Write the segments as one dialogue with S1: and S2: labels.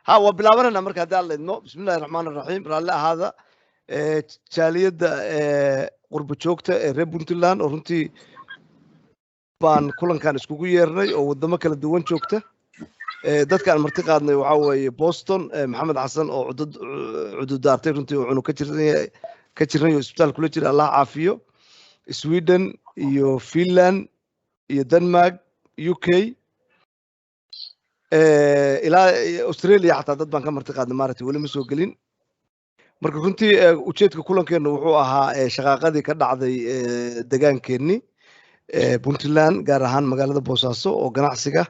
S1: ها وبلابنا مركا دال إنه بسم الله الرحمن الرحيم رالله هذا jaaliyada qurbo joogta ee reer Puntland oo runtii baan kulankan iskugu yeernay oo wadamo kala duwan joogta dadka aan marti qaadnay waxa weeye Boston Maxamed Xasan oo cududaartay runtii oo cunug ka jirnay isbitaal kula jira Allah caafiyo Sweden iyo Finland iyo Denmark UK ilaa Australia xataa dad baan ka marti qaadnay maaragtay wali ma soo gelin marka runtii ujeedka kulankeena wuxuu ahaa shaqaaqadii ka dhacday deegaankeenni Puntland gaar ahaan magaalada Boosaaso oo ganacsiga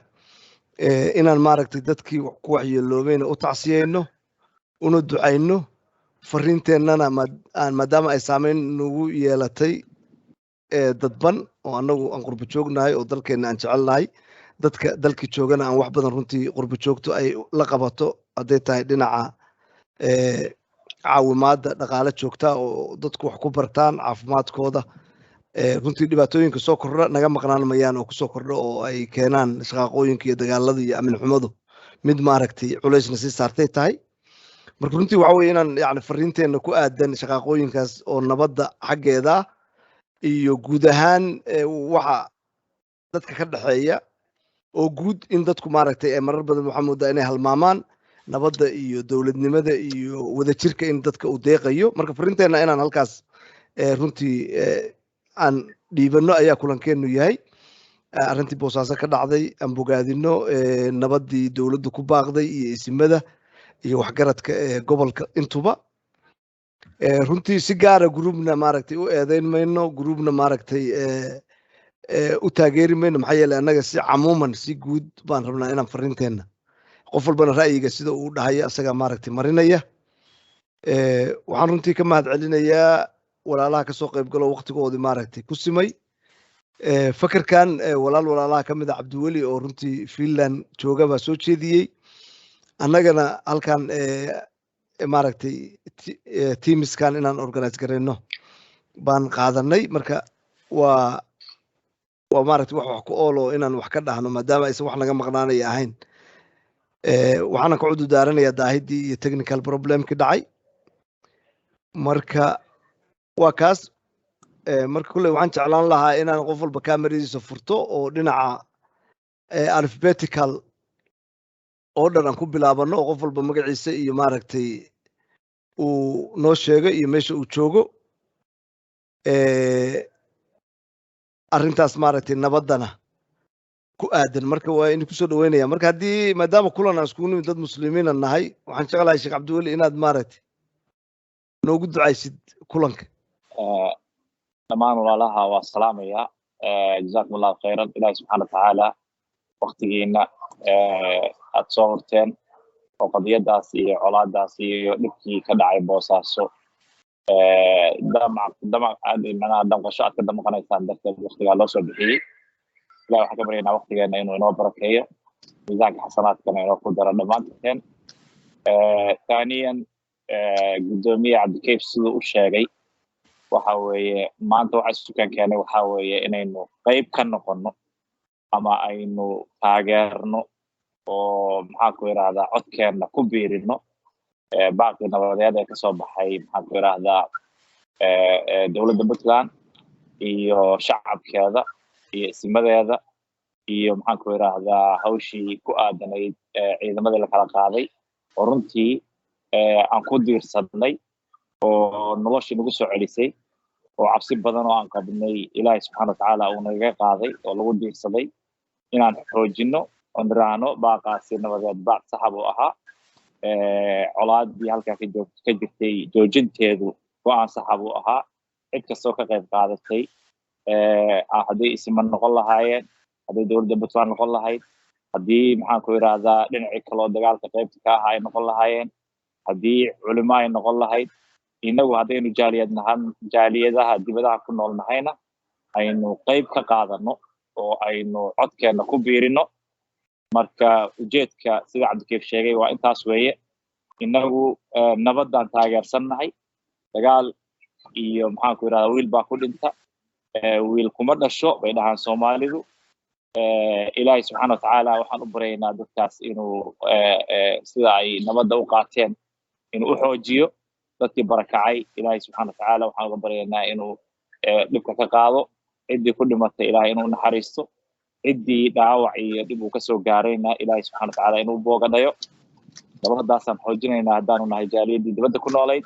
S1: inaan maaragtay dadkii ku waxyeeloobeen u tacsiyeyno una ducayno fariinteennana maadaama ay saameyn nagu yeelatay dadban oo annagu aan qurbo joognahay oo dalkeenna aan jecelnahay dadka dalkii joogana aan wax badan runtii qurbo joogto ay la qabato hadday tahay dhinaca caawimaadda dhaqaale joogta oo dadku wax ku bartaan caafimaadkooda runtii dhibaatooyinka soo kordha naga maqnaan mayaan oo kusoo kordha oo ay keenaan shaqaaqooyinka iyo dagaalada iyo amni xumadu mid maaragtay culaysna sii saartay tahay marka runtii waxa weeye inaan yani fariinteenna ku aadan shaqaaqooyinkaas oo nabadda xaggeeda iyo guud ahaan waxa dadka ka dhaxeeya oo guud in dadku maaragtay marar badan waxaa moodaa inay halmaamaan nabadda iyo dowladnimada iyo wadajirka in dadka uu deeqayo marka fariinteenna inaan halkaas runtii aan dhiibano ayaa kulankeenu yahay arrintii Boosaaso ka dhacday aan bogaadino nabaddii dowladdu ku baaqday iyo isimada iyo waxgaradka gobolka intuba runtii si gaara groupna maaragtay u eedeyn mayno groupna maaragtay u taageeri mayno maxaa yeelay annaga si camuuman si guud baan rabnaa inaan fariinteenna qof walbana ra'yiga sida uu dhahayo asaga maaragtay marinaya waxaan runtii ka mahad celinayaa walaalaha ka soo qayb galo waqtigoodii maaragtay ku simay fakarkan walaalaha ka mid ah Cabdiweli oo runtii Finland jooga baa soo jeediyey annagana halkan maaragtay teamskan inaan organize gareyno baan qaadanay marka waa maaragtay wax ku oolo inaan wax ka dhahno maadaama aysan wax naga maqnaanaya ahayn waxaan ka cudurdaaranayaa daahidii iyo technical problemkii dhacay marka waa kaas marka kulay waxaan jeclaan lahaa inaan qof walba kameradiisa furto oo dhinaca alphabetical order aan ku bilaabano oo qof walba magaciisa iyo maaragtay uu noo sheego iyo meesha uu joogo arrintaas maaragtay nabaddana ku aadan marka waa in ku soo dhaweynaya marka haddii maadaama kulan aan iskugu nimid dad muslimiina nahay waxaan jeclahay Sheekh Cabdiweli inaad maaragtay noogu ducaysid kulanka
S2: dhammaan walaalaha waa salaamaya jazakumullahu khayran ilaahay subxaanahu wa tacaala waqtigiina aad soo horteen oo qadiyadaas iyo colaadaas iyo dhibkii ka dhacay Boosaaso damqasho aad ka damqanaysaan darteed waqtigaa loo soo bixiyey ilaahay waxaan ka baryaynaa waqtigeena inuu inoo barakeeyo miisaanka xasanaadkana inoo ku daro dhammaanteen ثانيا gudoomiye Cabdikayf siduu u sheegay waxa weeye maanta waxa sukan keenay waxa weeye inaynu qayb ka noqono ama aynu taageerno oo maxaa ku yiraahdaa codkeena ku biirino baaqi nabadeed ee ka soo baxay maxaa ku yiraahdaa dowladda Puntland iyo shacabkeeda iyo isimadeeda iyo maxaa ku yiraahdaa hawshii ku aadanayd ciidamada la kala qaaday oo runtii aan ku diirsadnay oo noloshii nagu soo celisay oo cabsi badan oo aan qabnay ilaahay subxaanahu wa tacaala uu naga qaaday oo lagu diirsaday inaan xoojino oo niraano baaqaasi nabadeed baaq saxab u ahaa colaadii halkaa ka jirtay joojinteedu go'aan saxab u ahaa cid kastoo ka qayb qaadatay haddii isiman noqon lahaayeen haddii dowladda Puntland noqon lahayd haddii maxaan ku yiraahdaa dhinacii kaloo dagaalka qaybta ka ahaa ay noqon lahaayeen haddii culimo ay noqon lahayd inagu haddaynu jaaliyadaha dibadaha ku nool nahayna aynu qayb ka qaadano oo aynu codkeena ku biirino marka ujeedka sida Cabdikayf sheegay waa intaas weeye inagu nabadaan taageersannahay dagaal iyo maxaan ku yiraahdaa wiil baa ku dhinta wiil kuma dhasho bay dhahaan Soomaalidu إلهي سبحانه وتعالى وحن أبرينا دكتاس إنه سداي نبض وقاتين إنه أحوجيو dadkii barakacay ilaahay subxaanahu wa ta'aala waxaan uga baryaynaa inuu dhibka ka qaado cidii ku dhimatay ilaahay inuu naxariisto cidii dhaawac iyo dib uu ka soo gaarayna ilaahay subxaanahu wa ta'aala inuu boogadhayo nabadaasaan xoojinaynaa haddaanu nahay jaaliyadii dibadda ku noolayd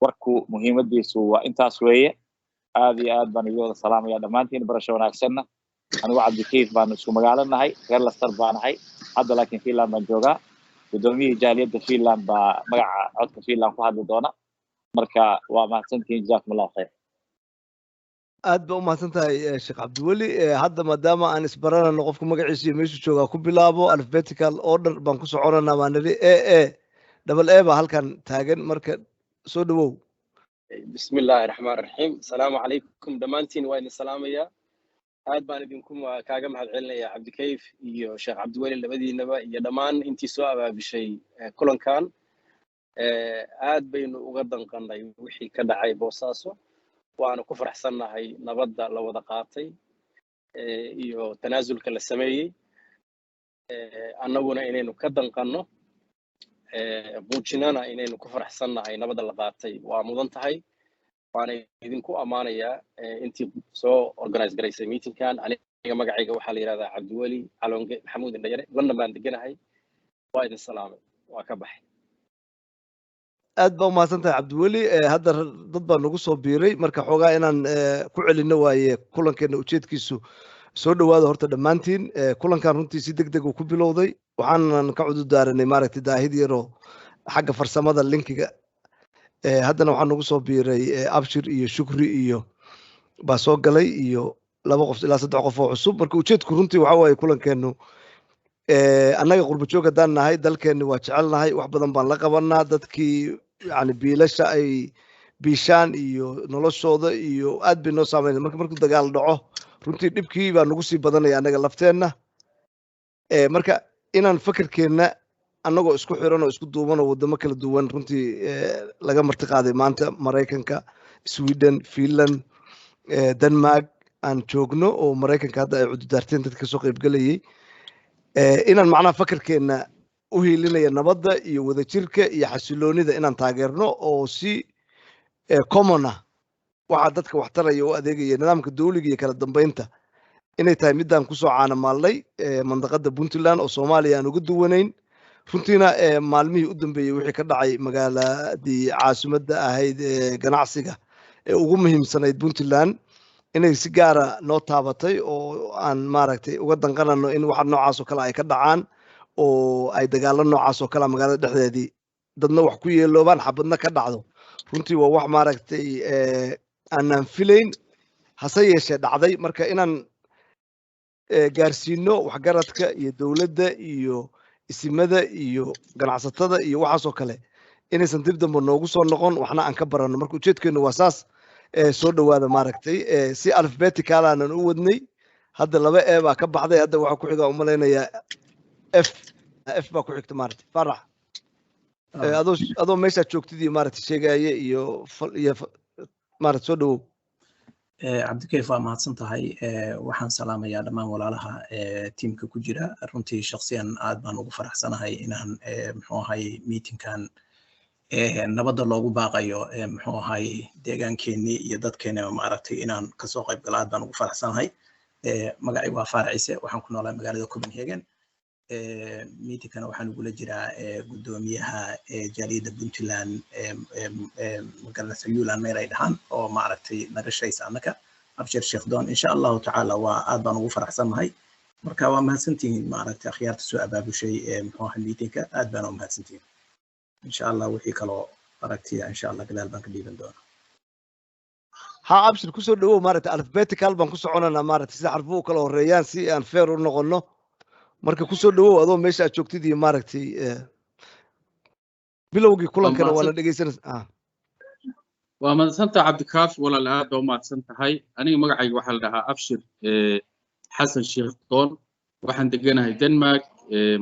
S2: warku muhiimadiisu waa intaas weeye aad iyo aad baan idin wada salaamaya dhammaantiin barasho wanaagsanna anigu cabdikayf baan isku magaalo nahay reer Leicester baan nahay hadda laakiin Finland baan joogaa guddoomiyihii jaaliyadda Finland baa magaca codka Finland ku hadli doona marka waa mahadsantihiin jazakumullahu khayr
S1: aad ba u mahadsantahay Sheekh Cabdiweli hadda maadaama aan isbaranayno qofku magaciisa iyo meeshu jooga ku bilaabo alphabetical order baan ku soconaa baan niri double A ba halkan taagan marka soo dhawow
S3: bismillaahir rahmaanir rahiim assalaamu alaykum dhamaantiin waa idin salaamaya aad baan idinku kaaga mahadcelinayaa Cabdikayf iyo Sheekh Cabdiweli labadiinaba iyo dhamaan intii soo abaabishay kulankan aad baynu uga danqanay wixii ka dhacay Boosaaso waana ku faraxsanahay nabadda la wada qaatay iyo tanaasulka la sameeyay annaguna inaynu ka danqanno buujinana inaynu ku faraxsanahay nabadda la qaatay waa mudan tahay waana idinku amaanayaa intii soo organize garaysay meetingkan aniga magacayga waxaa la yiraahdaa Cabdiweli Calonge Maxamuud Indhayare London baan deganahay waa idin salaamay waa ka baxay
S1: aad ba u mahadsantahay Cabdiweli hadda dad baa nagu soo biiray marka xogaa inaan ku celino waaye kulankeena ujeedkiisu soo dhawaado horta dhammaantiin kulankan runtii si degdeg uu ku bilowday waxaan ka cudurdaaranay maaragtay daahid yaro xagga farsamada linkiga haddana waxaan nagu soo biiray Abshir iyo Shukri iyo baa soo galay iyo 2 qof ilaa 3 qof oo cusub marka ujeedku runtii waxa waaye kulankeenu annaga qurbo joog hadaan nahay dalkeenu waa jecelnahay wax badan baan la qabanaa dadkii yani biilasha ay biishaan iyo noloshooda iyo aad bay noo saameeyeen markuu dagaal dhaco runtii dhibkii baa nagu sii badanaya annaga lafteenna marka inaan fikirkeena annagoo isku xiran oo isku duuban oo wadamo kala duwan runtii laga marti qaaday maanta Mareykanka Sweden Finland Denmark aan joogno oo Mareykanka hadda ay cudurdaarteen dadka soo qayb galayay inaan macnaha fikirkeena u hiilinaya nabadda iyo wadajirka iyo xasiloonida inaan taageerno oo si common ah waxa dadka wax taraya oo adeegaya nidaamka dawliga iyo kala dambeynta inay tahay midaan ku soo caanamaalnay mandaqada Puntland oo Soomaaliya aan uga duwanayn runtiina maalmihii u dambeeyay wixii ka dhacay magaaladii caasimadda ahayd ganacsiga ugu muhiimsanayd Puntland inay si gaara noo taabatay oo aan maaragtay uga danqanano in waxa noocaas oo kale ay ka dhacaan oo ay dagaalo noocaas oo kale magaalada dhexdeedii dadna wax ku yeeloobaan xabadna ka dhacdo runtii waa wax maaragtay aanan filayn hase yeeshee dhacday marka inaan gaarsiino waxgaradka iyo dawladda iyo isimada iyo ganacsatada iyo waxaas oo kale inaysan dib dambe noogu soo noqon waxna aan ka barano marka ujeedkeenu waa saas soo dhawaada maaragtay si alphabetical aanan u wadnay hadda 2 baa ka baxday hadda waxa ku xiga u maleynaya f baa ku xigta maaragtay farax adoo meesha joogtidii maaragtay sheegaya iyo maaragtay soo dhawow
S4: Cabdikayf waa mahadsan tahay waxaan salaamayaa dhammaan walaalaha tiimka ku jira runtii shakhsiyan aad baan ugu faraxsanahay inaan muxuu ahay meetingkan nabadda loogu baaqayo muxuu ahay deegaankeenii iyo dadkeena maaragtay inaan ka soo qayb galo aad baan ugu faraxsanahay magacaygu waa Faarac Ciise waxaan ku noolahay magaalada Copenhagen meetingkana waxaan ugula jiraa guddoomiyaha jaaliyadda Puntland magaalada Yulan meel ay dhahaan oo maaragtay naga shaysa annaka Abshir Sheekh Doon insha Allah taala waa aad baan ugu faraxsanahay marka waa mahadsantihiin maaragtay akhyaarta soo abaabushay muxuu ahay meetingka aad baan u mahadsantihiin insha Allah wixii kale aragtiya insha Allah gadaal baan ka dhiiban doonaa
S1: ha Abshir ku soo dhawow maaragtay alphabetical baan ku soconaa maaragtay si xarfuhu kala horeeyaan si aan fair u noqono marka ku soo dhawow adoo meesha aad joogtidii maaragtay bilowgii kulankana waa la dhageysanaysaa
S5: waa mahadsantahay Cabdikaaf walaal aad baa u mahadsantahay aniga magacayga waxaa la dhahaa Abshir Xasan Sheekh Doon waxaan deganahay Denmark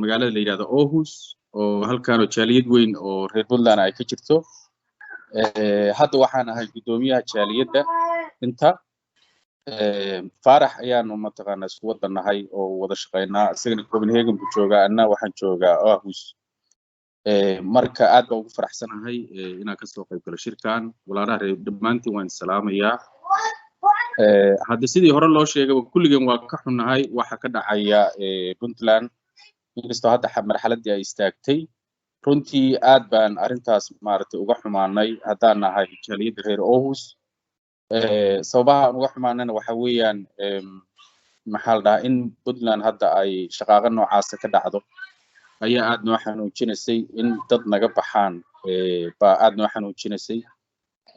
S5: magaalada la yiraahdo Aarhus oo halkaan oo jaaliyad weyn oo reer Puntland ay ka jirto hadda waxaan ahay guddoomiyaha jaaliyadda inta faarax ayaanu mataqaanaa isku wadanahay oo wada shaqaynaa isagana Copenhagen buu joogaa anna waxaan joogaa Aarhus marka aad baan ugu faraxsanahay inaan ka soo qayb galo shirkan walaalaha reer dhammaantiin waan salaamayaa hadda sidii hore loo sheegay kulligeen waa ka xunahay waxa ka dhacaya Puntland inkastoo hadda marxaladii ay istaagtay runtii aad baan arrintaas maaragtay uga xumaanay haddaan nahay jaaliyadda reer Aarhus sababaha aan uga xumaanayna waxa weeyaan maxaa la dhahaa in Puntland hadda ay shaqaaqa noocaas ka dhacdo ayaa aad noo xanuujinaysay in dad naga baxaan baa aad noo xanuujinaysay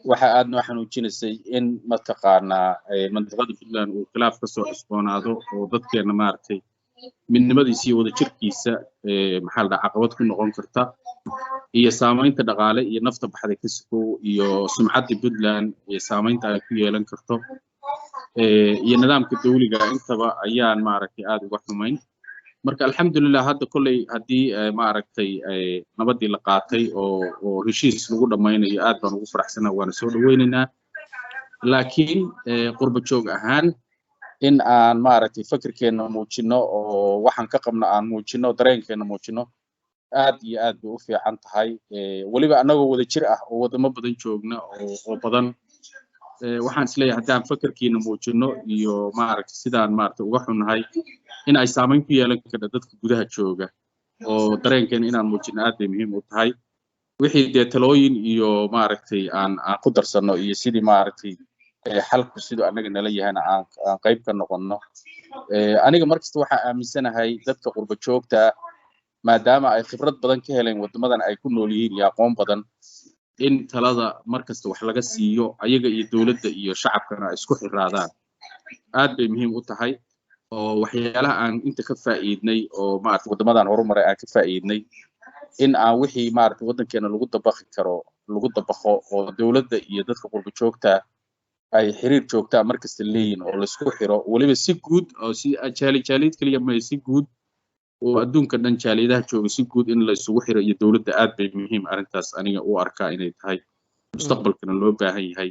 S5: waxa aad noo xanuujinaysay in mataqaanaa mandiqada Puntland uu khilaaf ka soo cusboonaado oo dadkeena maaragtay midnimadiisa iyo wadajirkiisa maxaa la dhahaa caqabad ku noqon karta iyo saamaynta dhaqaale iyo nafta baxday ka soo iyo sumcadda Puntland iyo saamaynta ay ku yeelan karto iyo nidaamka dawliga intaba ayaan maaragtay aad uga xumayn marka alxamdulillah hadda kulay hadii maaragtay nabadii la qaatay oo heshiis lagu dhamaynayo aad baan ugu faraxsanahay waana soo dhaweynaynaa laakiin qurba joog ahaan in aan maaragtay fikirkeena muujino oo waxaan ka qabno aan muujino dareenkeena muujino aad iyo aad bay u fiican tahay waliba anagoo wada jir ah oo wadamo badan joogna oo badan waxaan isleeyahay haddaan fikirkeena muujino iyo maaragtay sidaan maaragtay uga xunahay in ay saamayn ku yeelan karto dadka gudaha jooga oo dareenkeena inaan muujino aad bay muhiim u tahay wixii dee talooyin iyo maaragtay aan ku darsano iyo sidii maaragtay xalku sidoo anaga nala yahayna aan qayb ka noqono aniga markasta waxaan aaminsanahay dadka qurba joogta maadaama ay khibrad badan ka heleen wadamadan ay ku nool yihiin iyo aqoon badan in talada markasta wax laga siiyo ayaga iyo dawladda iyo shacabkana ay isku xiraadaan aad bay muhiim u tahay oo waxyaalaha aan inta ka faa'iidnay oo maaragtay wadamadan horumaray aan ka faa'iidnay in aan wixii maaragtay wadankeena lagu dabaqi karo lagu dabaqo oo dawladda iyo dadka qurba joogta ay xiriir joogtaa markasta leeyihiin oo la isku xiro waliba si guud oo si jaaliyad kaliya ma si guud oo adduunka dhan jaaliyadaha jooga si guud in la isugu xiro iyo dawladda aad bay muhiim arrintaas aniga u arkaa inay tahay mustaqbalkana loo baahan yahay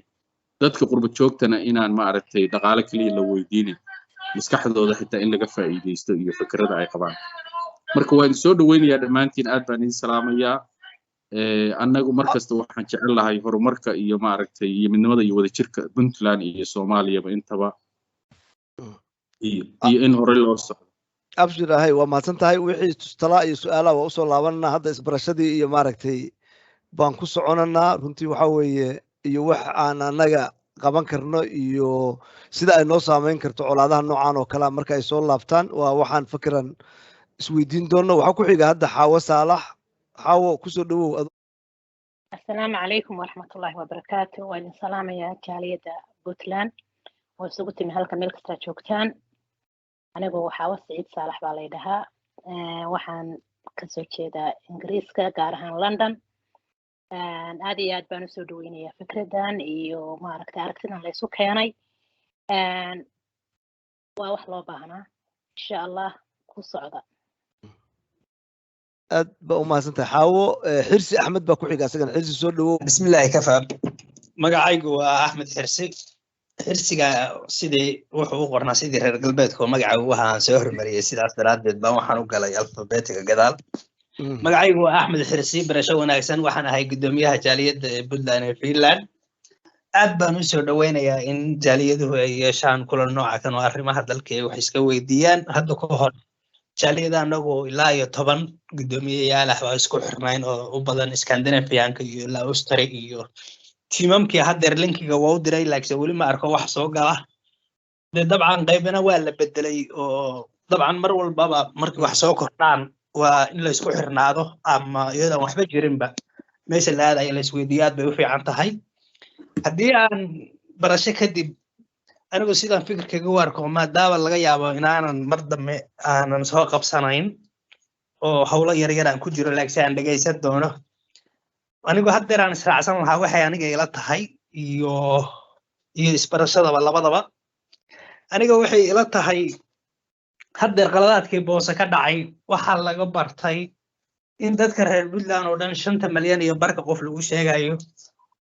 S5: dadka qurba joogtana inaan maaragtay dhaqaale kaliya la weydiinin maskaxdooda xitaa in laga faa'iideysto iyo fikrada ay qabaan marka waan soo dhaweynayaa dhammaantiin aad baan idin salaamayaa annagu markasta waxaan jecel lahay horumarka iyo maaragtay iyo midnimada iyo wadajirka Puntland iyo Soomaaliyaba intaba iyo in hore loo socdo
S1: abshir ahay waa mahadsan tahay wixii tustala iyo su'aalaha waa usoo laabanana hadda isbarashadii iyo maaragtay baan ku soconanaa runtii waxa weeye iyo wax aan annaga qaban karno iyo sida ay noo saameyn karto colaadaha noocan oo kale marka ay soo laabtaan waa waxaan fikiran isweydiin doono waxa ku xiga hadda Xaawo Saalax Xaawo ku soo dhawow
S6: السلام عليكم ورحمة الله وبركاته وإن سلام يا جالية بوتلان وسقطي من هالك ملك ستاشوكتان أنا جو حاول سعيد صالح باليدها وحن كسوتشي دا إنجليزكا قارهان لندن هذه ياد بانو سودويني فكرة دان إيو ما أركتنا ليسو كياني ووحلو باهنا إن شاء الله كو صعدا
S1: aad ba u mahadsantahay Xaawo Xirsi Axmed baa ku xiga asagan Xirsi soo dhawow
S7: bismillaah kafa magacaygu waa Axmed xirsiga sidii wuxuu u qornaa sidii reer galbeedka magacaygu waxaan soo hormariyay sidaas daraadeed baan waxaan u galay alfabetiga gadaal magacaygu waa Axmed Xirsi barasho wanaagsan waxaan ahay gudoomiyaha jaaliyadda Puntland ee Finland aad baan u soo dhaweynayaa in jaaliyaduhu ay yeeshaan kulan nooca kan oo arrimaha dalka ay wax iska weydiiyaan hadda ka hor jaaliyada anagu ilaa iyo 10 gudoomiyayaal ah waa isku xirnayn oo u badan Scandinavian-ka iyo Austria iyo tiimamkii haddeer linkiga waa u diray laakiin wali ma arko wax soo gala dabcan qaybna waa la bedelay oo dabcan mar walba markii wax soo kordhaan waa in la isku xirnaado ama iyada waxba jirinba meesha la aadayo la isweydiyaad bay u fiican tahay haddii aan barasho kadib anigu sidaan fikirkayga u arko maadaama laga yaabo inaanan mar dambe aanan soo qabsanayn oo hawlo yaryar aan ku jiro laakiin aan dhageysan doono anigu haddeer aan israacsan lahaa waxay aniga ila tahay iyo isbarashadaba labadaba aniga waxay ila tahay haddeer qaladaadkii boose ka dhacay waxaa laga bartay in dadka reer Puntland oo dhan 5 milyan iyo barka qof lagu sheegayo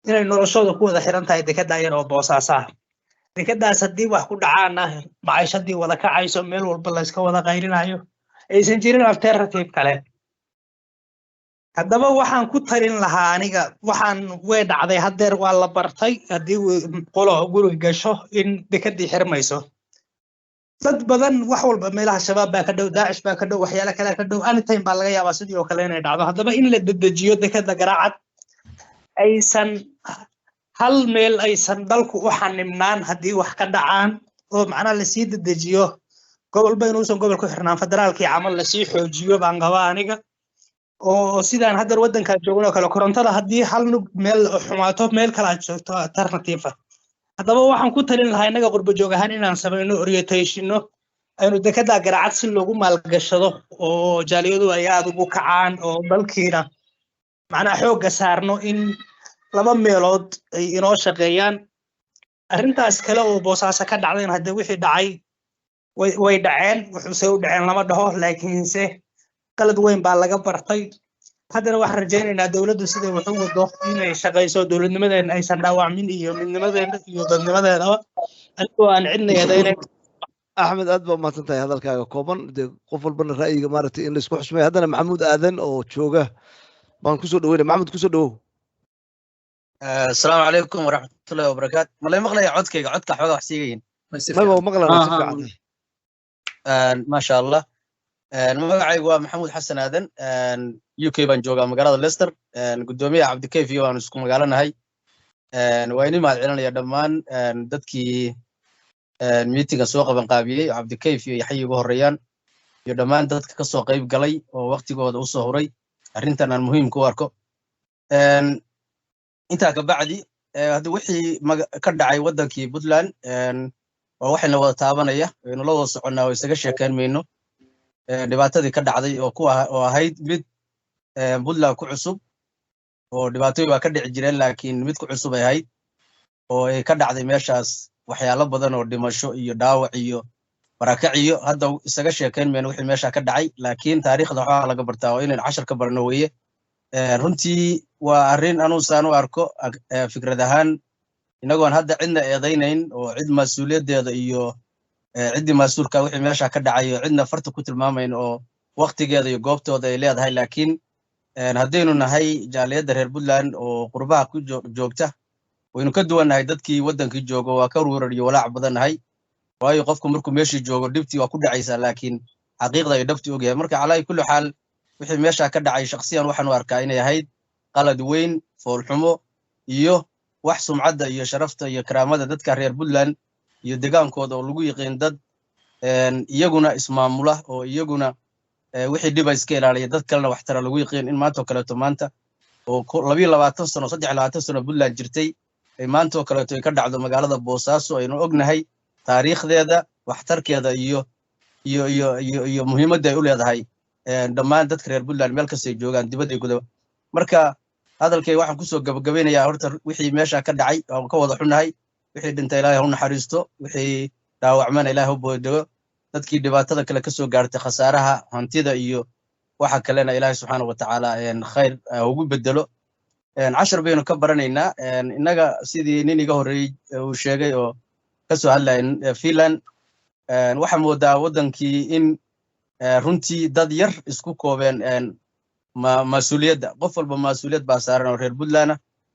S7: inay noloshooda ku wada xiran tahay dekada yar oo Boosaaso ah dekadaas haddii wax ku dhacaana maciishadii wada kacayso meel walba la iska wada qayrinayo aysan jirin alternative kale haddaba waxaan ku talin lahaa aniga waxaan way dhacday haddeer waa la bartay haddii qolo guri gasho in dekadii xirmayso dad badan wax walba meelaha shabaab baa ka dhow daacish baa ka dhow waxyaalo kale ka dhow anytime baa laga yaabaa sidii oo kale inay dhacdo haddaba in la dedejiyo dekada garaacad aysan hal meel aysan dalku u xanimnaan haddii wax ka dhacaan oo macnaha lasii dedejiyo gobolba inuusan gobol ku xirnaan federaalkii camal lasii xoojiyo baan qabaa aniga oo sidaan haddeer waddankaan joogno kale korontada haddii hal nug meel xumaato meel kale aad joogto alternative haddaba waxaan ku talin lahaa innaga qurbo joog ahaan inaan samayno orientationno aynu dekada garaacad si loogu maalgashado oo jaaliyadu ay aad ugu kacaan oo dalkiina macnaha xoogga saarno in laba meelood ay inoo shaqeeyaan arrintaas kale oo boosaaso ka dhacdayna haddii wixii dhacay way dhaceen wuxuuse u dhaceen lama dhaho laakiinse qalad weyn baa laga bartay haddana waxaan rajaynaynaa dowladdu siday wax u wado inay shaqayso dowladnimadeena aysan dhaawacmin iyo midnimadeena iyo dadnimadeedaba anigoo aan cidna eedaynayn
S1: axmed aad baa umahadsan tahay hadalkaaga kooban dee qof walbana ra'yiga maaragtay in laisku xushmeeyo haddana maxamuud aadan oo jooga baan kusoo dhaweynaya maxamuud kusoo dhawow
S8: السلام عليكم ورحمة الله وبركاته. ملاي مغلى عدك عدك حوالي وحسيقين.
S1: ما مغلى
S8: ما شاء الله. المقعي هو محمود حسن آدن يو كي بنجوغا مقالة ليستر قدومي عبد الكيف يوان نسكو مقالنا هاي ويني ما العلن يا دمان دادكي ميتينغ سوق بنقابيي عبد الكيف يحيي به الريان يا دمان دادك كسوق قيب قلي ووقتي قوة أوصو هوري أرنتنا المهم كواركو intaa ka bacdi hadda wixii ka dhacay waddankii Puntland waa waxayna wada taabanaya aynu la wada soconnaa oo isaga sheekayn mayno dhibaatadii ka dhacday oo ahayd mid Puntland ku cusub oo dhibaatooyin waa ka dhici jireen laakiin mid ku cusub ay ahayd oo ay ka dhacday meeshaas waxyaalo badan oo dhimasho iyo dhaawac iyo barakac iyo hadda isaga sheekayn mayno wixii meesha ka dhacay laakiin taariikhda waxaa laga bartaa oo inaan cashar ka barno weeye runtii waa arrin anuusaan u arko fikrad ahaan inagoon hadda cidna eedaynayn oo cid mas-uuliyaddeeda iyo ciddii mas-uulka wixii meesha ka dhacayo cidna farta ku tilmaamayn oo waqtigeeda iyo goobtooda ay leedahay laakiin haddaynu nahay jaaliyadda reer Puntland oo qurbaha ku joogta waynu ka duwannahay dadkii waddankii joogo waa ka ruurar iyo walaac badan nahay waayo qofku markuu meeshii joogo dhibtii waa ku dhacaysaa laakiin xaqiiqda ay dhabti ogyahay marka calaa kulli xaal wixii meesha ka dhacay shakhsiyan waxaan u arkaa inay ahayd qalad weyn foolxumo iyo wax sumcadda iyo sharafta iyo karaamada dadka reer Puntland iyo degaankooda oo lagu yiqiin dad iyaguna ismaamula oo iyaguna wixii dhiba iska ilaaliya dad kalena wax tara lagu yiqiin in maanta oo kaleeto maanta oo 22 sano 23 sano Puntland jirtay ay maanta oo kaleeto ay ka dhacdo magaalada Boosaaso aynu ognahay taariikhdeeda waxtarkeeda iyo muhiimadda ay u leedahay dhammaan dadka reer Puntland meel kasta ay joogaan dibadda iyo gudaha marka hadalkay waxaan kusoo gabagabeynayaa horta wixii meesha ka dhacay oo ka wada xunahay wixii dhintay Ilaahay ha u naxariisto wixii dhaawacmana Ilaahay ha boodego dadkii dhibaatada kale ka soo gaartay khasaaraha hantida iyo waxa kalena Ilaahay subxaanahu wa ta'aala khayr ugu bedelo cashar baynu ka baranaynaa innaga sidii nin iga horeeyay uu sheegay oo ka soo hadlay Finland waxa moodaa waddankii in runtii dad yar isku koobeen mas-uuliyadda qof walba mas-uuliyad baa saaran oo reer Puntland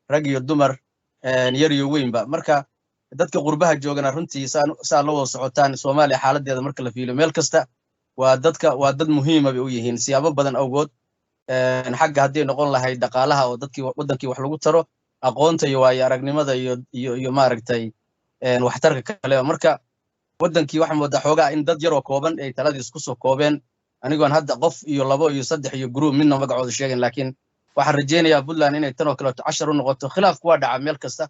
S8: rag iyo dumar yar iyo weynba marka dadka qurbaha joogana runtii saa la wada socotaan Soomaaliya xaaladeeda marka la fiilo meel kasta waa dad muhiim ah u yihiin siyaabo badan awgood xagga haddii noqon lahayd dhaqaalaha oo dadkii waddankii wax lagu taro aqoonta iyo waayo aragnimada iyo maaragtay waxtarka kale marka waddankii waxa moodaa xoogaa in dad yaroo kooban ay taladii isku soo koobeen anigoon hadda qof iyo labo iyo saddex iyo group midna magacooda sheegin laakiin waxaan rajaynayaa Puntland inay tan oo kale cashar u noqoto khilaafku waa dhaca meel kasta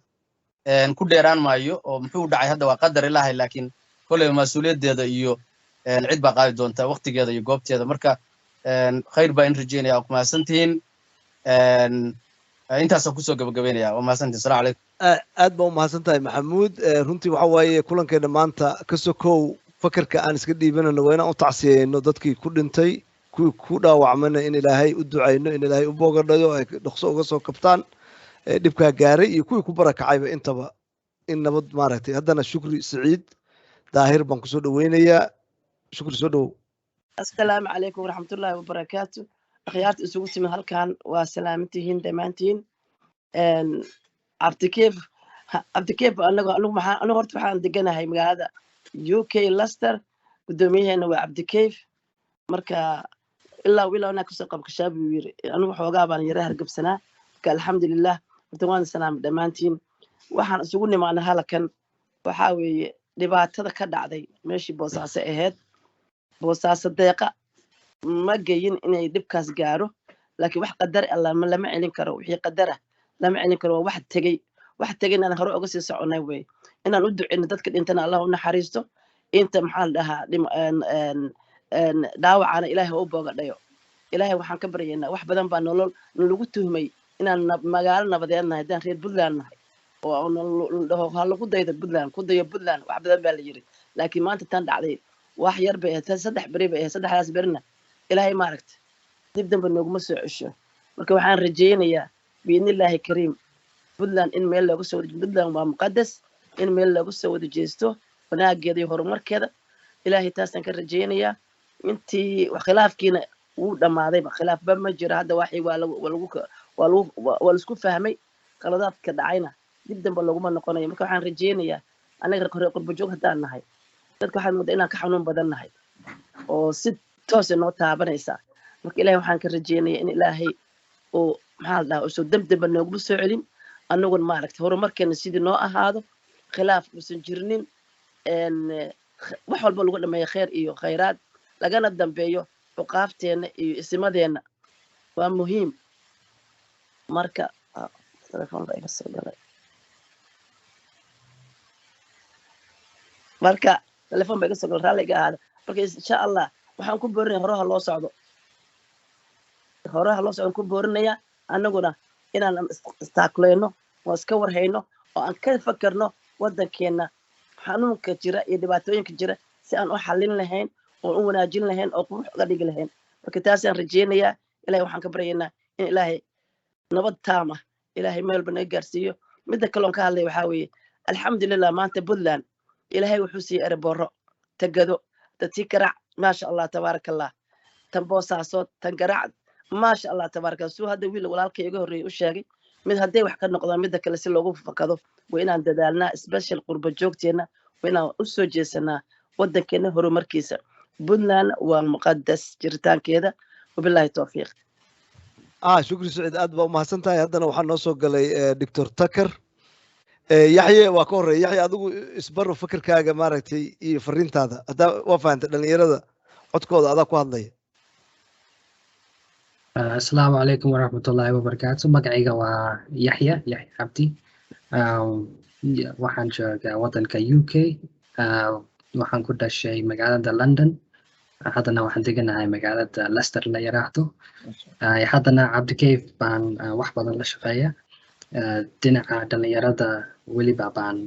S8: ku dheeraan maayo oo muxuu dhacay hadda waa qadar Ilaahay laakiin kulay mas'uuliyaddeeda iyo cid baa qaadi doonta waqtigeeda iyo goobteeda marka khayr baa in rajaynayaa ku maasantiin intaas ku soo gabagabeynaya waa maasantiin salaam alaykum
S1: aad baa u mahadsantahay maxamuud runtii waxa waaye kulankeena maanta ka sokow fakarka aan iska dhiibanayno waa inaan u tacsiyeyno dadkii ku dhintay kuwii ku dhaawacmayna in ilaahay u ducayno in ilaahay u boogadhayo ay dhaqso uga soo kabtaan dhibkaa gaaray iyo kuwii ku barakacayba intaba in nabad maaragtay haddana shukri saciid daahir baan kusoo dhaweynayaa shukri soo dhowow.
S9: السلام عليكم ورحمة الله وبركاته. أخيارت أسوقتي من هالكان وسلامتهن دمانتين. عبد كيف أنا هرت بحال دقنا هاي هذا UK لستر قدوميه أنا عبد كيف مركا إلا أنا كسر كشاب وير أنا وحوجا بان يراه رقب سنة الحمد لله وتوان سلام دمانتين وحن أسوقني معنا هالكان وحاوي دبعت هذا كذا عادي ماشي بوساسة إهد بوساسة دقيقة ما جايين إنه يدبكاس جاره لكن واحد قدر الله ما لما علين كرو وحي قدره لما علين كرو واحد تجي إن أنا هروح أقصي سعوني وي إن أنا أدعو إن تذكر أنت الله ونحرسته أنت محل لها أن دعوة على إلهي أوبا قديو إلهي وحن كبرينا واحد بدن بانولول نلقته مي إن أنا مجالنا بدينا هدان خير بدلنا وهلا كده يد بدلنا كده يبدلنا واحد بدن بالجري لكن ما أنت تندع عليه واحد يربي تصدح بريبه صدح راس برنا إلهي ماركت نبدأ بالنجوم السعشة مركب وحن رجينا بإذن الله كريم بدلان إن ميل لو سوى بدلان مقدس إن ميل لو سوى جيستو وناجي هرمر كذا إلهي تاسن كرجينا أنتي وخلاف كنا ولما هذا خلاف بمجرى هذا واحد والسكوف فهمي قرارات كدعينا نبدأ بالنجوم النقطة مركب وحن رجينا أنا قرب بجوه هدانا هاي dadka waxaan moodaa inaan ka xanuun badannahay oo si toos ah noo taabanaysa marka ilaahay waxaan ka rajeynayaa in ilaahay oo maxaa la dhahaa soo damdamba noogu soo celin annaguna maaragtay horumarkeena sidii noo ahaado khilaaf uusan jirnin wax walba lagu dhameeyo khayr iyo khayraad lagana dambeeyo cuqaafteena iyo isimadeena waa muhiim marka telefoonka iga soo galay marka telefoon baa iga soo galay raalliga ahaada marka insha allah waxaan ku boorinaya horaha loo socdo ku boorinaya annaguna inaan istaakuleyno oo iska warhayno oo aan ka fakarno waddankeena xanuunka jira iyo dhibaatooyinka jira si aan u xallin lahayn oo u wanaajin lahayn oo qurux uga dhigi lahayn marka taasaan rajeynayaa ilaahay waxaan ka baryaynaa in ilaahay nabad taam ah ilaahay meel walba naga gaarsiiyo midda kaloon ka hadlay waxaa weeye alxamdulilah maanta puntland ilaahay wuxuu siiyey ereboro tagado dadkii garaac maasha allah tabaaraka allah tan boosaasood tan garaac maasha allah tabaaraka allah suu hadda wiil walaalkay iga horreeyay u sheegay mid hadday wax ka noqdaan midda kale si loogu fakado waa inaan dadaalnaa special qurba joogteena waa inaan u soo jeesanaa waddankeena horumarkiisa puntland waa muqadas jiritaankeeda wabilaahi towfiiq
S1: shukri saciid aad baa umahadsan tahay haddana waxaa noo soo galay doctor takar yaxye waa ka horreeya yaxye adigu isbaro fikirkaaga maaragtay iyo fariintaada haddaa waa fahantay dhalinyarada codkooda adaa ku hadlaya.
S10: Asalaamu calaykum waraxmatullaahi wabarakaatu. Magacayga waa Yaxya Cabdi. Waxaan joogaa waddanka UK. Waxaan ku dhashay magaalada London. Haddana waxaan deganahay magaalada Leicester la yiraahdo. Haddana Cabdikayf baan wax badan la shaqeeya. Dhinaca dhalinyarada weliba baan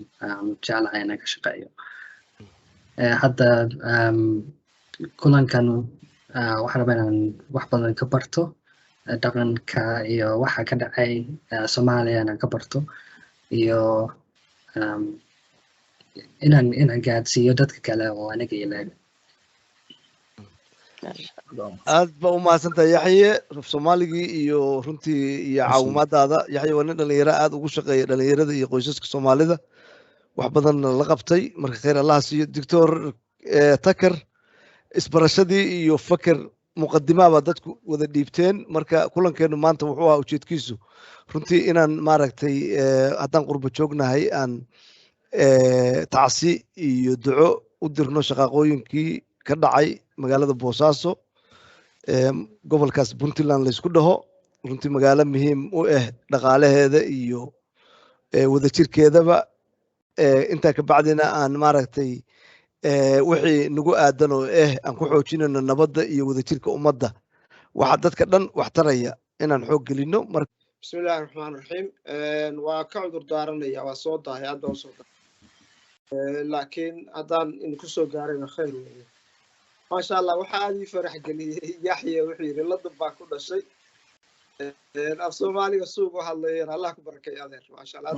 S10: jeclahay inaan ka shaqeeyo. Hadda kulankan waxaan rabaa inaan wax badan ka barto dhaqanka iyo waxa ka dhacay Soomaaliya inaan ka barto iyo inaan gaadsiiyo dadka kale oo aniga ilaag.
S1: aad ba u mahadsantahay yaxye soomaaligii iyo runtii iyo caawimaadaada yaxye waa nin dhalinyaro aad ugu shaqeeya dhalinyarada iyo qoysaska soomaalida wax badanna la qabtay marka khayr allah siiyo doctor takar isbarashadii iyo fakar muqadimaaba dadku wada dhiibteen marka kulankeenu maanta wuxuu ahaa ujeedkiisu runtii inaan maaragtay haddaan qurba joognahay aan tacsi iyo duco u dirno shaqaaqooyinkii ka dhacay magaalada boosaaso gobolkaas puntland laysku dhaho runtii magaalo muhiim u ah dhaqaalaheeda iyo wadajirkeedaba intaa ka bacdina aan maaragtay wixii nagu aadan oo aan ku xoojinayno nabadda iyo wadajirka ummadda waxa dadka dhan wax taraya inaan xoog gelino marka
S11: bismillaahi raxmaani raxiim waa ka cudur daaranaya waa soo dahay hadda waa soo dahay laakiin haddaan idinku soo gaarayna khayr weeye maasha allah waxaa aad ii farax geliyey yaxya wuxuu yidhi ladan baa ku dhashay af soomaaliga suugu hadlayeen allah ku barakeeyo adeer maasha allah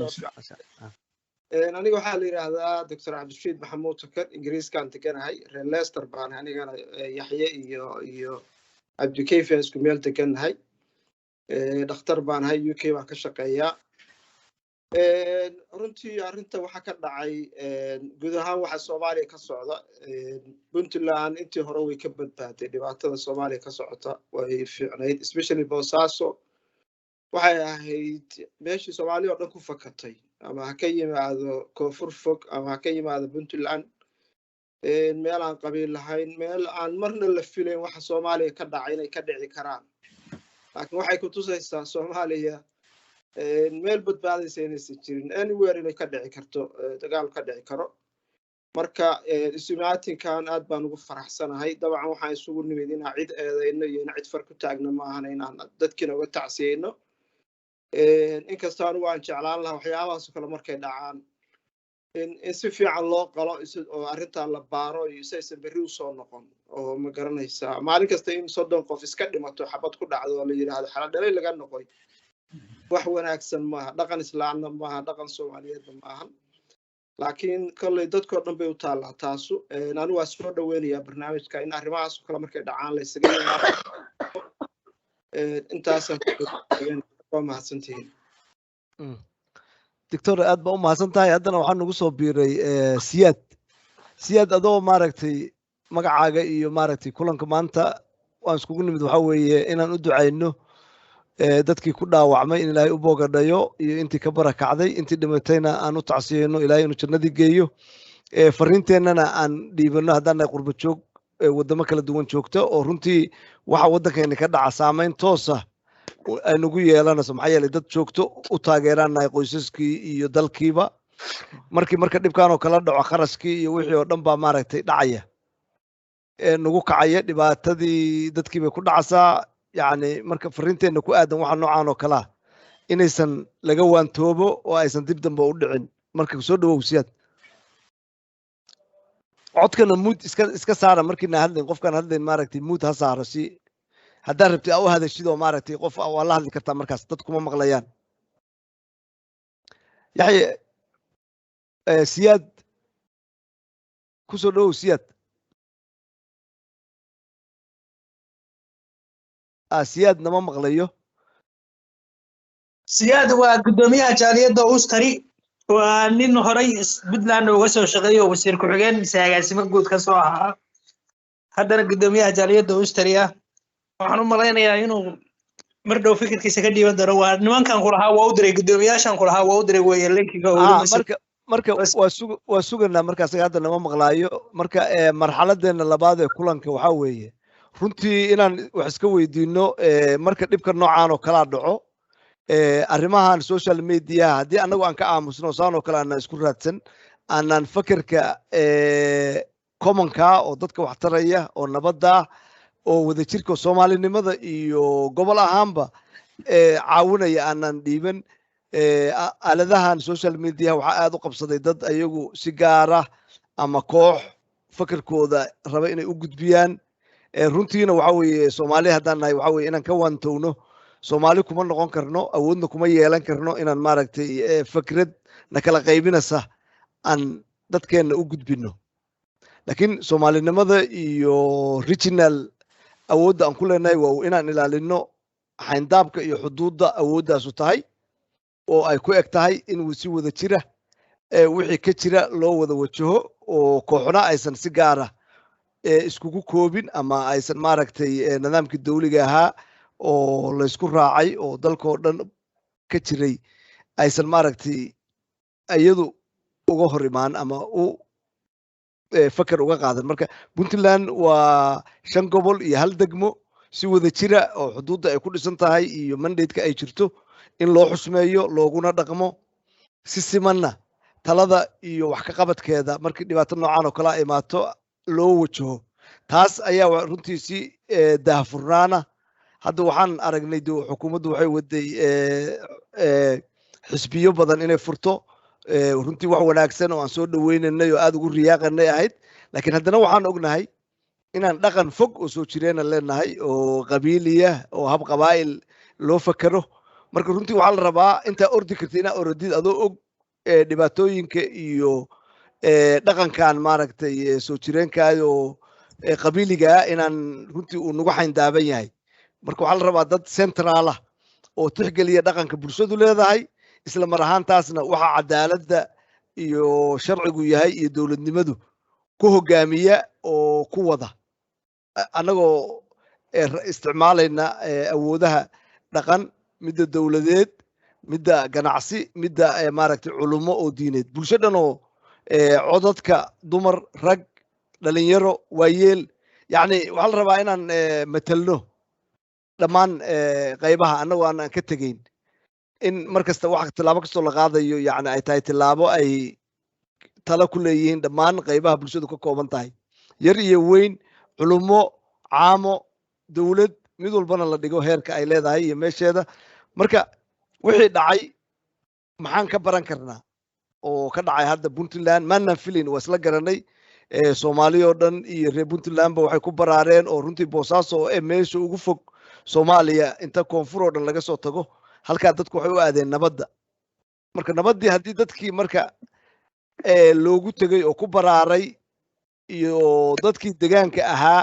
S11: aniga waxaa la yidhaahdaa Dr. Cabdirashiid Maxamuud Takar, Ingiriiskaan deganahay, reer Leicester baan anigana Yaxye iyo Cabdikayf aan isku meel deganahay. Dhakhtar baan ahay, UK baan ka shaqeeyaa. Runtii arrinta waxaa ka dhacay guud ahaan waxa Soomaaliya ka socda. Puntland intii hore way ka badbaaday dhibaatada Soomaaliya ka socota way fiicnayd, especially Boosaaso waxay ahayd meeshii Soomaaliya oo dhan ku fakatay, ama ha ka yimaado koonfur fog ama ha ka yimaado Puntland, meel aan qabiil lahayn, meel aan marna la filayn waxa Soomaaliya ka dhacay inay ka dhici karaan. laakiin waxay ku tusaysaa Soomaaliya meel badbaadaysa inaysan jirin, anywhere inay ka dhici karto, dagaal ka dhici karo. marka isumaatinkan aad baan ugu faraxsanahay. dabcan waxaan isugu nimid inaan cid eedayno iyo in cid far ku taagno ma ahan, inaan dadkiina uga tacsiyeyno. inkastoo anigu aan jeclaan lahaa waxyaabahaas oo kale markay dhacaan in si fiican loo qalo oo arrintan la baaro iyo saysan berri usoo noqon, oo ma garanaysaa maalin kasta in 30 qof iska dhimato xabad ku dhacdo oo la yidhaahdo xaladhalay laga noqoy wax wanaagsan maaha, dhaqan islaamna maaha, dhaqan Soomaaliyeedna maaha. laakiin kolley dadkoo dhan bay u taallaa taasu. anigu waa soo dhaweynayaa barnaamijka in arrimahaas oo kale markay dhacaan la isaga yimaado. intaasaan waa mahadsantihiin.
S1: Doctor aad baa u mahadsan tahay. haddana waxaa nagu soo biiray siyaad adoo maaragtay magacaaga iyo maaragtay kulanka maanta waan iskugu nimid waxaa weeye inaan u ducayno dadkii ku dhaawacmay in ilaahay u boogadhayo iyo intii ka barakacday, intii dhimatayna aan u tacsiyeyno ilaahay inuu jannadii geeyo. fariinteennana aan dhiibano haddaan nahay qurbo joog waddamo kala duwan joogta, oo runtii waxa waddankeena ka dhaca saameyn toosa ay nagu yeelanayso. maxaa yeelay dad joogto u taageeraan nahay qoysaskii iyo dalkiiba. marka dhibkaan oo kala dhaco kharashkii iyo wixii oo dhan baa maaragtay dhacaya, nagu kacaya, dhibaatadii dadkii bay ku dhacaysaa. yacni marka fariinteenna ku aadan waxa noocaan oo kalea inaysan laga waantoobo oo aysan dib dambe u dhicin. marka soo dhawow siyaad. codkana muud iska saara markiina hadlayn, qofkaan hadlayn maaragtay muud ha saaro, si haddaad rabtid aa u hadashid oo maaragtay qof waa la hadli kartaa markaas, dad kuma maqlayaan. yaxye siyaad kusoo dhawow siyaad. siyaad nama maqlayo.
S7: siyaad waa gudoomiyaha jaaliyadda Ustari, waa nin horay Puntland uga soo shaqeeyo wasiir ku-xigeen mise agaasimo guud ka soo ahaa, haddana gudoomiyaha jaaliyadda Ustari ah. waxaan u malaynayaa inuu mar dhow fikirkiisa ka dhiiban doono. waa nimankan ku lahaa waa u diray, gudoomiyaashan ku lahaa waa u diray weeye linkiga
S1: marka waa suganaa markaas hadda nama maqlaayo. marka marxaladeena labaad ee kulanka waxaa weeye runtii inaan wax iska weydiino marka dhibka noocaan oo kalaa dhaco, arrimahan social media haddii annagu aan ka aamusno saan oo kale aanan isku raadsan, aanan fakerka commonka oo dadka wax taraya oo nabadda oo wadajirka Soomaalinimada iyo gobol ahaanba caawinaya aanan dhiiban. aaladahan social media waxaa aad u qabsaday dad ayagu si gaara ama koox fakerkooda raba inay u gudbiyaan. runtiina waxa weeye Soomaali haddaan nahay waxa weeye inaan ka waantowno. Soomaali kuma noqon karno, awoodna kuma yeelan karno inaan maaragtay fikrad na kala qaybinaysa aan dadkeena u gudbino. laakiin Soomaalinimada iyo regional awoodda aan ku leenahay waa inaan ilaalino xayndaabka iyo xuduudda awooddaasu tahay, oo ay ku eg tahay in si wada jira wixii ka jira loo wada wajaho, oo kooxna aysan si gaara iskugu koobin ama aysan maaragtay nidaamkii dawliga ahaa oo la isku raacay oo dalkoo dhan ka jiray aysan maaragtay iyadu uga hor imaan ama u fakar uga qaadan. marka Puntland waa 5 gobol iyo 1 degmo si wada jira oo xuduudda ay ku dhisan tahay iyo mandate-ka ay jirto in loo xusmeeyo looguna dhaqmo si simanna talada iyo wax ka qabadkeeda markii dhibaato noocaan oo kala imaato loo wajaho. taas ayaa runtii si daahfurnaana hadda waxaan aragnay xukuumaddu waxay waday xisbiyo badan inay furto, runtii wax wanaagsan oo aan soo dhaweynanay oo aad ugu riyaaqanay ahayd. laakiin haddana waxaan ognahay inaan dhaqan fog oo soo jireena leenahay oo qabiiliya oo hab qabaa'il loo fakero. marka runtii waxaa la rabaa intaa ordi karta inaa orodid adoo og dhibaatooyinka iyo dhaqankan maaragtay soo jireenkaayo qabiiliga inaan runtii uu nagu xayndaaban yahay marka waxaa la rabaa dad central ah oo tixgeliya dhaqanka bulshadu leedahay isla mar ahaantaasna waxa cadaaladda iyo sharcigu yahay iyo dowladnimadu ku hogaamiya oo ku wada annagoo isticmaalayna awoodaha dhaqan midda dowladeed midda ganacsi midda maaragtay culummo oo diineed bulsho dhan oo codadka dumar rag dhalinyaro waayeel yacni waxaa la rabaa inaan matelno dhammaan qaybaha annagoo aan ka tegayn in mar kasta wax tilaabo kastoo la qaadayo yacni ay tahay tilaabo ay tala ku leeyihiin dhammaan qaybaha bulshadu ka kooban tahay yar iyo weyn culummo caamo dowlad mid walbana la dhigo heerka ay leedahay iyo meesheeda marka wixii dhacay maxaan ka baran karnaa oo ka dhacay hadda puntland maanan filin waa isla garanay soomaali oo dhan iyo reer puntlandba waxay ku baraareen oo runtii boosaaso oo meesha ugu fog soomaaliya inta koonfur oo dhan laga soo tago halkaa dadku waxay u aadeen nabadda marka nabaddii haddii dadkii marka loogu tegay oo ku baraaray iyo dadkii degaanka ahaa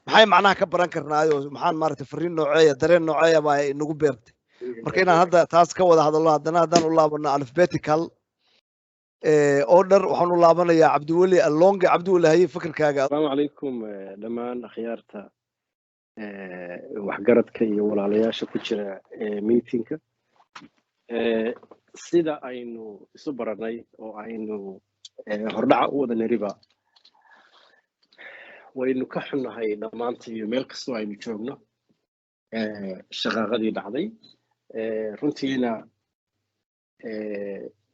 S1: maxay macnaha ka baran karnaayo maxaan maaragtay fariin nooceeya dareen nooceeya baa inagu beertay marka inaan hadda taas ka wada hadalno haddana haddaan u laabano alphabetical order waxaan u laabanayaa cabdiweli allonge cabdiweli haye fikirkaaga
S3: asalaamu calaykum dhammaan akhyaarta waxgaradka iyo walaalayaasha ku jira meetingka sida aynu isu baranay oo aynu hordhaca u wada niriba waynu ka xunnahay dhammaantii iyo meel kastoo aynu joogno shaqaaqadii dhacday runtiina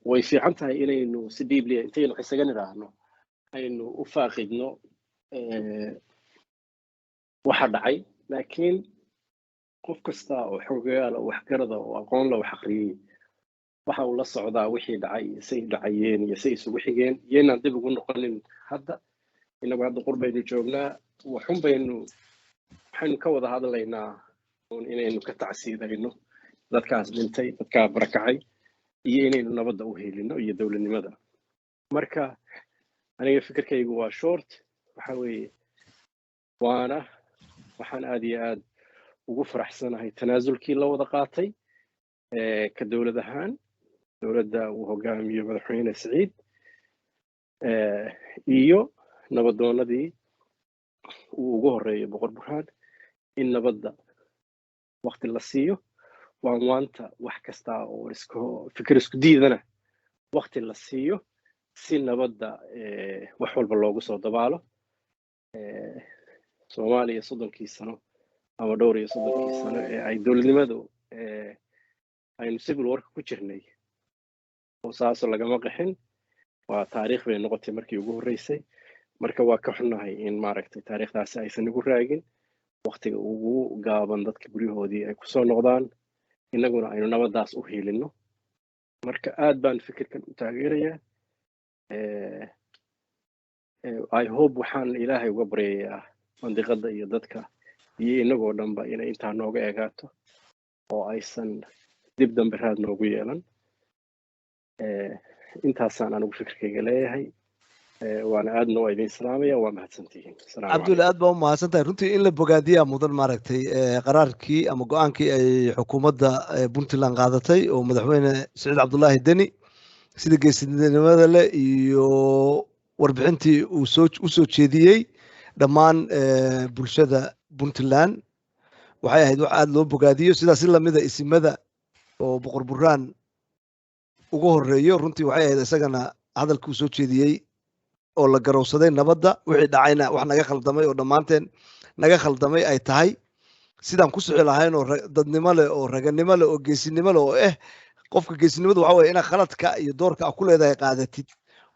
S3: way fiican tahay inaynu si dhiibli intaynu isaga nidhaahno aynu u faaqidno waxa dhacay laakiin qof kasta oo xogayaal oo waxgarada oo aqoon la wax akhriyey waxa uu la socdaa wixii dhacay say dhacayeen iyo say isugu xigeen iyaynaan dib ugu noqonin hadda inagu hadda qurbaynu joognaa waxaynu ka wada hadlaynaa inaynu ka tacsiidayno dadkaas dhintay dadkaa barakacay iyo inaynu nabadda u helino iyo dowladnimada marka aniga fikirkaygu waa short waxa weeye waxaan aad iyo aad ugu faraxsanahay tanaasulkii la wada qaatay ka dowlad ahaan dowladda uu hogaamiyo madaxweyne Siciid iyo nabadoonadii uu ugu horeeyo boqor burhaan in nabadda waqti la siiyo waanta wax kasta oo fikir isku diidana waqti la siiyo si nabadda wax walba loogu soo dabaalo Soomaaliya 30 sano ama dhowr iyo 30 sano ee ay dowladnimadu aynu civil war ku jirnay oo saasoo lagama qaxin waa taariikh bay noqotay markii ugu horeysay marka waa ka xunnahay in maaragtay taariikhdaasi aysan ugu raagin waqtiga ugu gaaban dadka guryahoodii ay ku soo noqdaan innaguna aynu nabadaas u heelino marka aad baan fikirkan u taageerayaa I hope waxaan ilaahay uga baryayaa mandiqada iyo dadka iyo inagoo dhanba inay intaa nooga eegaato oo aysan dib dambe raad noogu yeelan intaasaan anigu fikirkayga leeyahay waana aadna waa idin salaamaya waa mahadsantihiin
S1: cabdulle aad baa u mahadsantahay runtii in la bogaadiyaa mudan maaragtay qaraarkii ama go-aankii ay xukuumadda puntland qaadatay oo madaxweyne siciid cabdullaahi deni sida geesinimada leh iyo warbixintii uu u soo jeediyey dhammaan bulshada puntland waxay ahayd wax aad loo bogaadiyo sidaas si lamida isimada oo boqor burhaan ugu horeeyo runtii waxay ahayd isagana hadalkii uu soo jeediyey oo la garowsaday nabadda wixii dhacayna wax naga khaldamay oo dhammaanteen naga khaldamay ay tahay sidaan ku sixi lahayn oo dadnimo leh oo raganimo leh oo geesinimo leh oo qofka geesinimadu waxa weeye inaad khaladka iyo doorka ku leedahay qaadatid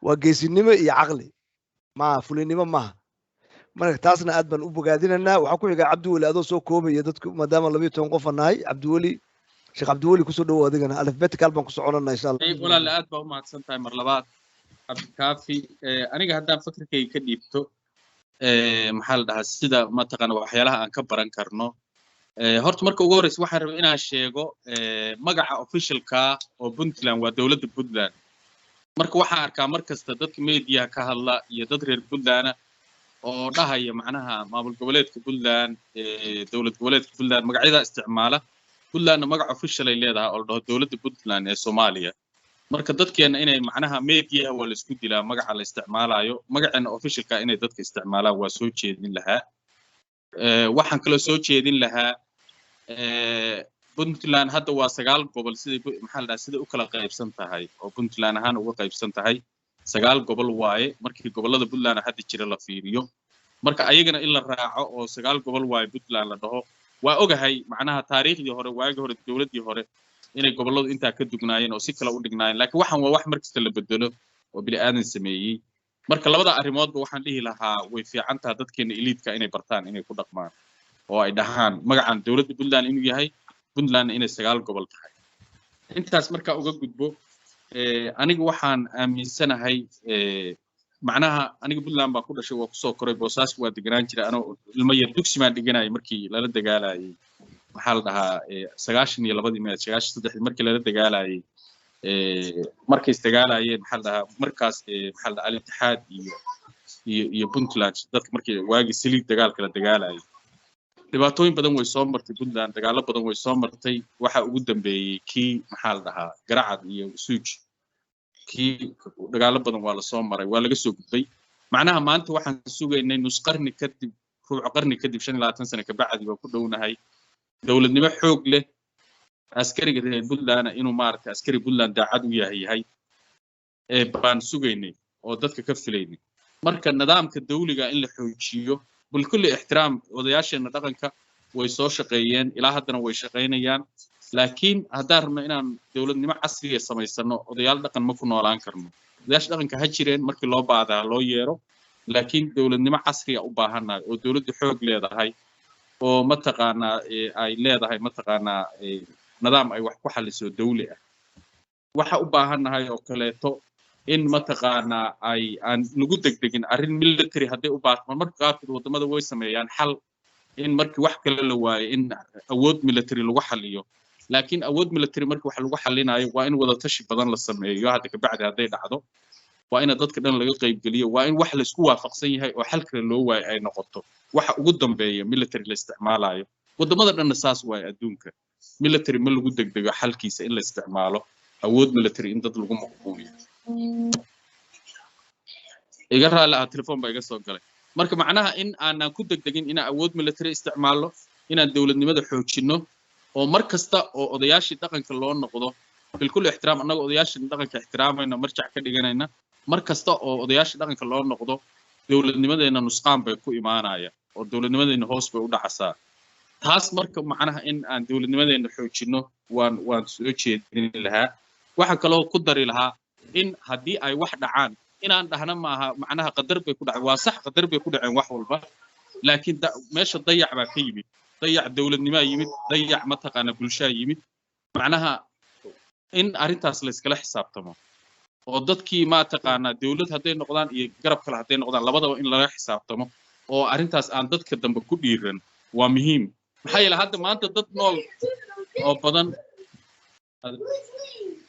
S1: waa geesinimo iyo caqli maaha fulinimo maaha marka taasna aad baan u bogaadinaynaa waxaa ku xiga cabdiweli adoo soo koobaya dadku maadaama 12 qof nahay cabdiweli sheekh cabdiweli kusoo dhawow adigana alphabetical baan ku soconanaa insha allah
S5: walaal aad baa u mahadsan tahay mar labaad cabdikaafi aniga haddaan fikirkayga ka dhiibto maxaa la dhahaa sida mataqaana waxyaalaha aan ka baran karno horta marka ugu horreysa waxaan rabaa inaan sheego magaca officialka oo puntland waa dowladda puntland marka waxaan arkaa markasta dadka meediyaha ka hadla iyo dad reer Puntland oo dhahaya macnaha maamul goboleedka Puntland dowlad goboleedka Puntland magacyada isticmaala Puntland magac official ay leedahay oo dhaho dowladda Puntland ee Soomaaliya marka dadkeena inay macnaha meediyaha wala isku dilaa magaca la isticmaalayo magacana officialka inay dadka isticmaalaan waa soo jeedin lahaa waxaan kala soo jeedin lahaa Puntland hadda waa 9 gobol sidii maxaa la dhahaa sida u kala qaybsan tahay oo Puntland ahaan uga qaybsan tahay 9 gobol waaye markii gobolada Puntland hadda jira la fiiriyo marka ayagana in la raaco oo 9 gobol waaye Puntland la dhaho waa ogahay macnaha taariikhdii hore waagi hore dawladii hore inay goboladu inta ka dugnaayeen oo si kala u dhignaayeen laakiin waxaan waa wax markasta la bedelo oo bini aadan sameeyay marka labada arrimoodba waxaan dhihi lahaa way fiican tahay dadkeena elite-ka inay bartaan inay ku dhaqmaan oo ay dhahaan magacan dawladda Puntland inuu yahay Puntland inay 9 gobol tahay intaas marka uga gudbo aniga waxaan aaminsanahay macnaha aniga Puntland baa ku dhashay waa ku soo koray boosaas waa deganaan jiray anoo ilmo yar dugsi baan dhiganay markii lala dagaalayay maxaa la dhahaa 93 markii lala dagaalayay markay istagaalayeen maxaa la dhahaa markaas maxaa la dhahaa al-ittixaad iyo Puntland dadka markii waagi saliid dagaalka la dagaalayay dhibaatooyin badan way soo martay Puntland dagaalo badan way soo martay waxa ugu dambeeyay kii maxaa la dhahaa garacad iyo suuj kii dagaalo badan waa la soo maray waa laga soo gudbay macnaha maanta waxaan sugaynay nus qarni kadib ruuc qarni kadib 25 sano ka bacdi waa ku dhownahay dawladnimo xoog leh askariga reer Puntland inuu maartay askari Puntland daacad u yahay baan sugaynay oo dadka ka filaynay marka nidaamka dawliga in la xoojiyo بالكل احترام odayaashana dhaqanka way soo shaqeeyeen ilaa haddana way shaqeynayaan laakiin haddaan rabno inaan dawladnimo casri ah samaysano odayaal dhaqan ma ku noolaan karno odayaasha dhaqanka ha jireen markii loo baadaa loo yeero laakiin dawladnimo casri ah u baahanahay oo dawladdu xoog leedahay oo mataqaanaa ay leedahay mataqaanaa nidaam ay wax ku xaliso dawli ah waxa u baahanahay oo kaleeto in mataqaanaa ay aan lagu degdegin arrin military haday u baahan marka qaabka wadamada way sameeyaan xal in markii wax kale la waayo in awood military lagu xaliyo laakiin awood military markii wax lagu xalinayo waa in wada tashi badan la sameeyo hadda ka bacdi haday dhacdo waa in dadka dhan laga qayb geliyo waa in wax la isku waafaqsan yahay oo xal kale loo waayo ay noqoto waxa ugu dambeeya military la isticmaalayo wadamada dhan saas waay adduunka military ma lagu degdego xalkiisa in la isticmaalo awood military in dad lagu maqbuuliyo iga raali ah telefoon baa iga soo galay marka macnaha in aanan ku degdegin in awood military isticmaalo inaan dawladnimada xoojino oo markasta oo odayaashii dhaqanka loo noqdo bilkul ixtiraam anaga odayaashii dhaqanka ixtiraamayna marjac ka dhiganayna markasta oo odayaashii dhaqanka loo noqdo dawladnimadeena nusqaan bay ku imaanaya oo dawladnimadeena hoos bay u dhacaysaa taas marka macnaha in aan dawladnimadeena xoojino waan soo jeedin lahaa waxa kale oo ku dari lahaa in haddii ay wax dhacaan inaan dhahna maaha macnaha qadar bay ku dhacay waa sax qadar bay ku dhaceen wax walba laakiin meesha dayac baa ka yimid dayac dawladnimo yimid dayac mataqaana bulshada yimid macnaha in arintaas la iskala xisaabtamo oo dadkii ma taqaana dawlad haday noqdaan iyo garab kale haday noqdaan labadaba in laga xisaabtamo oo arintaas aan dadka dambe ku dhiiran waa muhiim maxay la hadda maanta dad nool oo badan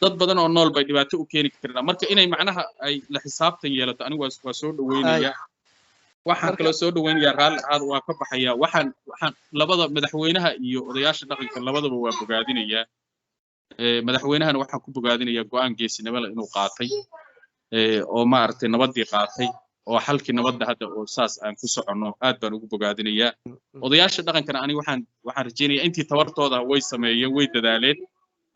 S5: dad badan oo nool bay dhibaato u keeni karaan marka inay macnaha ay la xisaabtan yeelato anigu waa soo dhaweynaya waxaan kala soo dhaweynaya raali aad waa ka baxaya waxaan labada madaxweynaha iyo odayaasha dhaqanka labadaba waa bogaadinaya madaxweynahana waxaan ku bogaadinaya go'aan geesinimo leh inuu qaatay oo ma aragtay nabadii qaatay oo xalkii nabadda hadda oo saas aan ku socono aad baan ugu bogaadinaya odayaasha dhaqankana anigu waxaan rajeynayaa intii tabartooda way sameeyeen way dadaaleen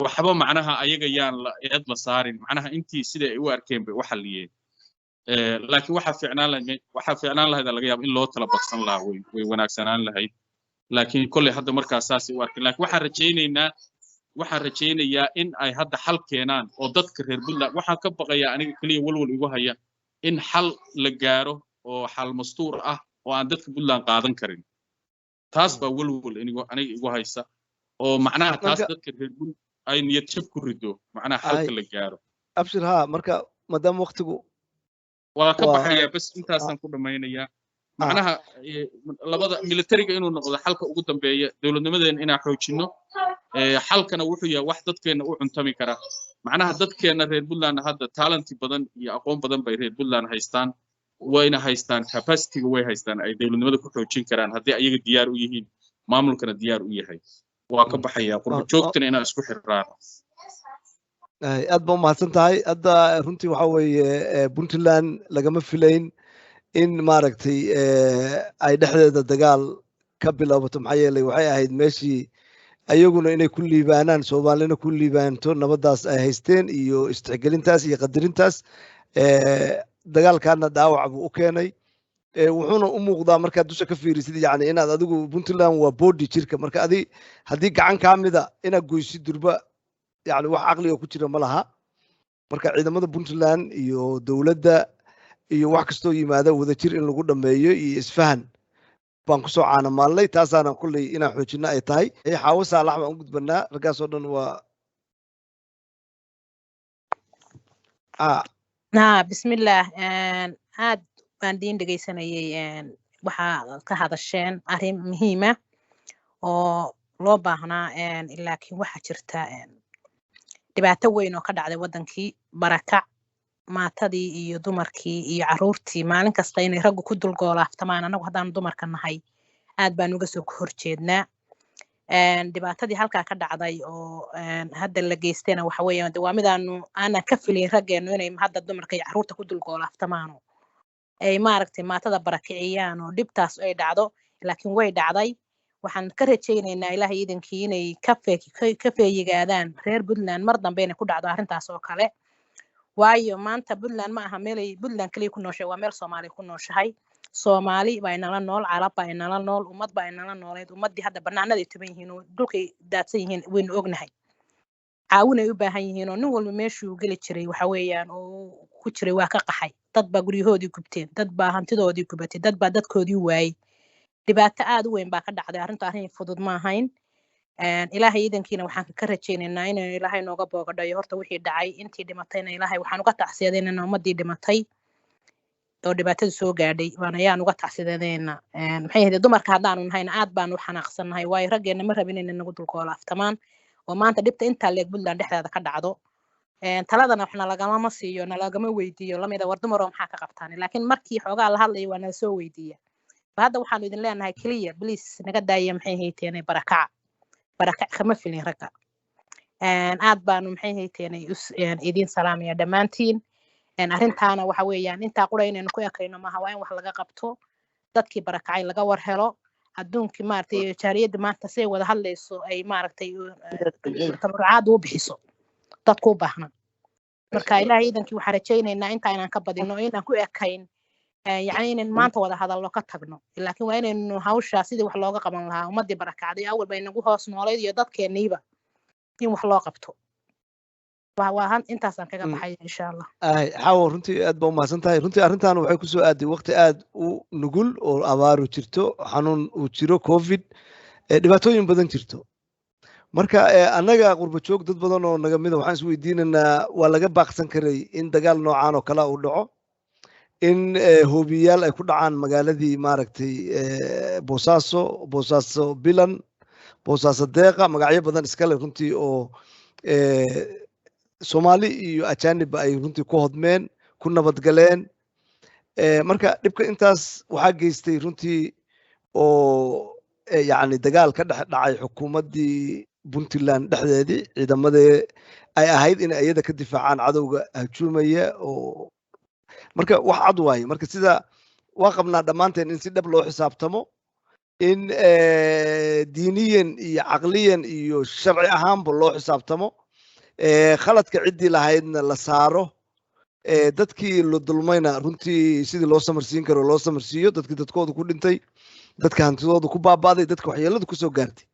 S5: waxba macnaha ayaga yaan la eed la saarin macnaha intii sida ay u arkeen bay u xaliyeen laakiin waxa fiicnaan lahayd laga yaabo in loo tala badsan lahaa way wanaagsanaan lahayd laakiin kulli hadda markaas saas u arkeen laakiin waxaan rajeynayaa in ay hadda xal keenaan oo dadka reer Puntland waxaan ka baqayaa aniga kaliya walwal igu haya in xal la gaaro oo xal mastuur ah oo aan dadka Puntland qaadan karin taas baa walwal aniga igu haysa oo macnaha taas dadka reer Puntland ay niyad jab ku rido macnaha xalka la gaaro
S1: abshir ha marka madam waqtigu
S5: waa ka baxaya bas intaasaan ku dhamaynayaa macnaha labada militariga inuu noqdo xalka ugu dambeeya dawladnimadeena inaan xoojino xalkana wuxuu yahay wax dadkeena u cuntami kara macnaha dadkeena reer Puntland hadda talent badan iyo aqoon badan bay reer Puntland haystaan wayna haystaan capacity way haystaan ay dawladnimada ku xoojin karaan haddii ayaga diyaar u yihiin maamulkana diyaar u yahay waa ka baxaya qurbo joogtana inaan isku xirraano
S1: aad baa mahadsan tahay hadda runtii waxa weeye Puntland lagama filayn in maaragtay ay dhexdeeda dagaal ka bilaabato maxaa yeelay waxay ahayd meeshii ayaguna inay ku liibaanaan Soomaalina ku liibaanto nabadaas ay haysteen iyo istixgelintaas iyo qadarintaas dagaalkaana dhaawac buu u keenay wuxuuna u muuqdaa markaad dusha ka fiirisid yani inaad adigu Puntland waa body jirka marka haddii gacan ka mida inaad goysid durba yani wax caqliga ku jira ma laha marka ciidamada Puntland iyo dawladda iyo wax kastoo yimaada wadajir in lagu dhameeyo iyo isfahan baan ku soo caanamaalnay taasaana kulley inaan xoojino ay tahay xaawo saalax baan u gudbanaa raggaasoo dhan waa
S6: bismillaah aad baan diin dhegaysanayay waxaa ka hadasheen arrin muhiima oo loo baahnaa laakiin waxaa jirta dhibaato weyn oo ka dhacday waddankii barakac maatadii iyo dumarkii iyo carruurtii maalin kasta inay raggu ku dulgoolaaftamaan anagu haddaan dumarka nahay aad baan uga soo horjeednaa dhibaatadii halkaa ka dhacday oo hadda la geystayna waxa weeyaan waa midaanu aanan ka filayn raggeenu inay hadda dumarka iyo carruurta ku dulgoolaaftamaano ay maaragtay maatada barakiciyaan oo dhibtaas ay dhacdo laakiin way dhacday waxaan ka rajaynaynaa ilaahay iidankii inay ka feeyigaadaan reer Puntland mar dambe inay ku dhacdo arrintaas oo kale waayo maanta Puntland ma aha meel Puntland kaliya ku nooshay waa meel Soomaali ku nooshahay Soomaali baa inala nool Carab baa inala nool ummad baa inala nooleed ummadii hadda banaanada tuban yihiin oo dhulkay daadsan yihiin waynu ognahay caawin ay u baahan yihiin oo nin walba meeshuu geli jiray waxa weeyaan oo ku jiray waa ka qaxay dad baa guryahoodii gubteen dad baa hantidoodii gubatay dad baa dadkoodii waayay dhibaato aad u weyn baa ka dhacday arrinta arrin fudud ma ahayn ilaahay iidankiina waxaan ka rajaynaynaa inuu ilaahay nooga boogadhayo horta wixii dhacay intii dhimatayna ilaahay waxaan uga tacsiyadeynaa ummadii dhimatay oo dhibaatada soo gaadhay waan ayaan uga tacsiyadeynaa maxay ahayd dumarka haddaanu nahayna aad baan u xanaaqsannahay waayo raggeena ma rabin inay nagu dulgoolaaftamaan oo maanta dhibta intaa leeg Puntland dhexdeeda ka dhacdo taladana waxna lagama siiyo nalagama weydiiyo lamida war dumaroo maxaa ka qabtaan laakiin markii xoogaa la hadlayo waa nala soo weydiiya hadda waxaanu idin leenahay keliya please naga daaya maxay hayteen barakac kama filin ragga aad baanu maxay hayteen idin salaamaya dhammaantiin arrintaana waxa weeyaan intaa qura inaynu ku ekayno maaha waa in wax laga qabto dadkii barakacay laga war helo adduunkii maaragtay jaariyadda maanta say wada hadlayso ay maaragtay tabarcaad u bixiso dadku u baahna marka ilaahay iidankii waxaan rajaynaynaa intaa inaan ka badino inaan ku ekayn يعني إن ما أنت وده هذا اللي كتبنا لكن وين إنه هاوش سيدي وحلا قبل لها ومدي بركة عادي أول بين نجوها صنوالي يضاد كنيبة يوم وحلا قبته وهان أنت أصلا كذا بحي إن شاء الله
S1: حاول رنتي أدب وما سنتهاي رنتي أرنتان وعيكو سو أدي وقت أد ونقول أو أبار وترتو حنون وتشيرو كوفيد دبتو يوم بدن ترتو marka anaga qurbo joog dad badan oo naga mid ah waxaan is weydiinanaa waa laga baaqsan karay in dagaal noocaan oo kala u dhaco in hoobiyaal ay ku dhacaan magaaladii maaragtay boosaaso bilan boosaaso deeqa magacyo badan iska leh runtii oo Soomaali iyo ajaanib ay runtii ku hodmeen ku nabadgaleen marka dhibka intaas waxaa geystay runtii oo yani dagaal ka dhex dhacay xukuumaddii Puntland dhexdeedii ciidamadii ay ahayd in ayada ka difaacaan cadowga hajuumaya oo marka wax cad waaye marka sida waa qabnaa dhammaanteen in si dhab loo xisaabtamo in diiniyan iyo caqliyan iyo sharci ahaanba loo xisaabtamo khaladka ciddii lahaydna la saaro dadkii la dulmayna runtii sidii loo samarsiin karo loo samarsiiyo dadkii dadkooda ku dhintay dadka hantidooda ku baabaaday dadka waxyeelada ku soo gaartay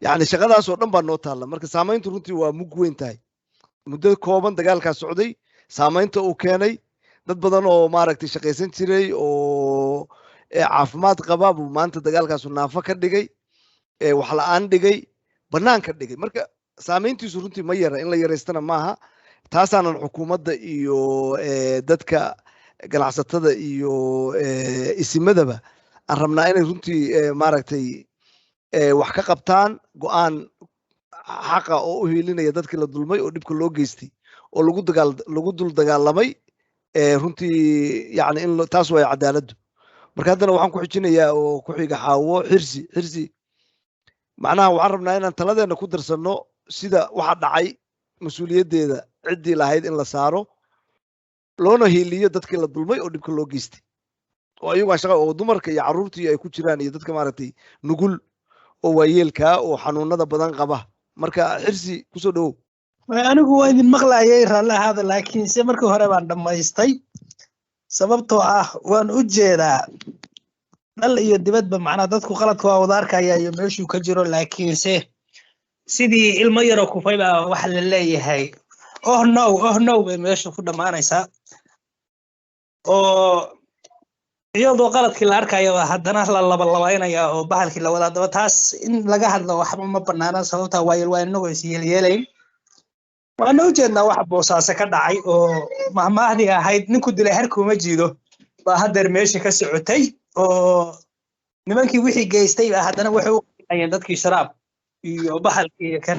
S1: yani shaqadaas oo dhan baa noo taalla marka saamayntu runtii waa mug weyn tahay muddo kooban dagaalkaa socday saamaynta uu keenay dad badan oo maaragtay shaqaysan jiray oo caafimaad qaba buu maanta dagaalkaasu naafo ka dhigay wax la'aan dhigay bannaan ka dhigay marka saamayntiisu runtii ma yara in la yaraystana maaha taasaanan xukuumadda iyo dadka ganacsatada iyo isimadaba aan rabnaa inay runtii maaragtay wax ka qabtaan go'aan xaqa oo u hiilinaya dadkii la dulmay oo dhibka loo geystay oo lagu dul dagaalamay runtii yani taas waay cadaaladdu marka haddana waxaan ku xijinayaa oo ku xiga xaawo xirsi macnaha waxaan rabnaa inaan taladeena ku darsanno sida waxa dhacay mas-uuliyaddeeda ciddii lahayd in la saaro loona hiiliyo dadkii la dulmay oo dhibka loo geystay oo ayagu shaqa oo dumarka iyo carruurtii ay ku jiraan iyo dadka maaragtay nugul oo waayeelkaa oo xanuunada badan qaba marka xirsi kusoo dhawow
S7: anigu waa idin maqlayay raallahaada laakiinse markii hore baan dhammaystay sababtoo ah waan u jeedaa dal iyo dibadba macnaa dadku qaladka waa wada arkaya iyo meeshuu ka jiro laakiinse sidii ilmo yaroo kufay baa waxa la leeyahay oh no bay meesha ku dhammaanaysaa oo iyadoo qaladkii la arkayo haddana la labalabaynaya oo bahalkii la wadaa daba taas in laga hadlo waxba ma banaana sababtaa waa inagoo is yeelyeelayn waana u jeednaa waxa boosaaso ka dhacay oo mahmaahdii ahayd ninku dilay harkuuma jiido baa haddeer meesha ka socotay oo nimankii wixii geystay baa haddana waxay u qeexayeen dadkii sharaab iyo bahalkii iyo kan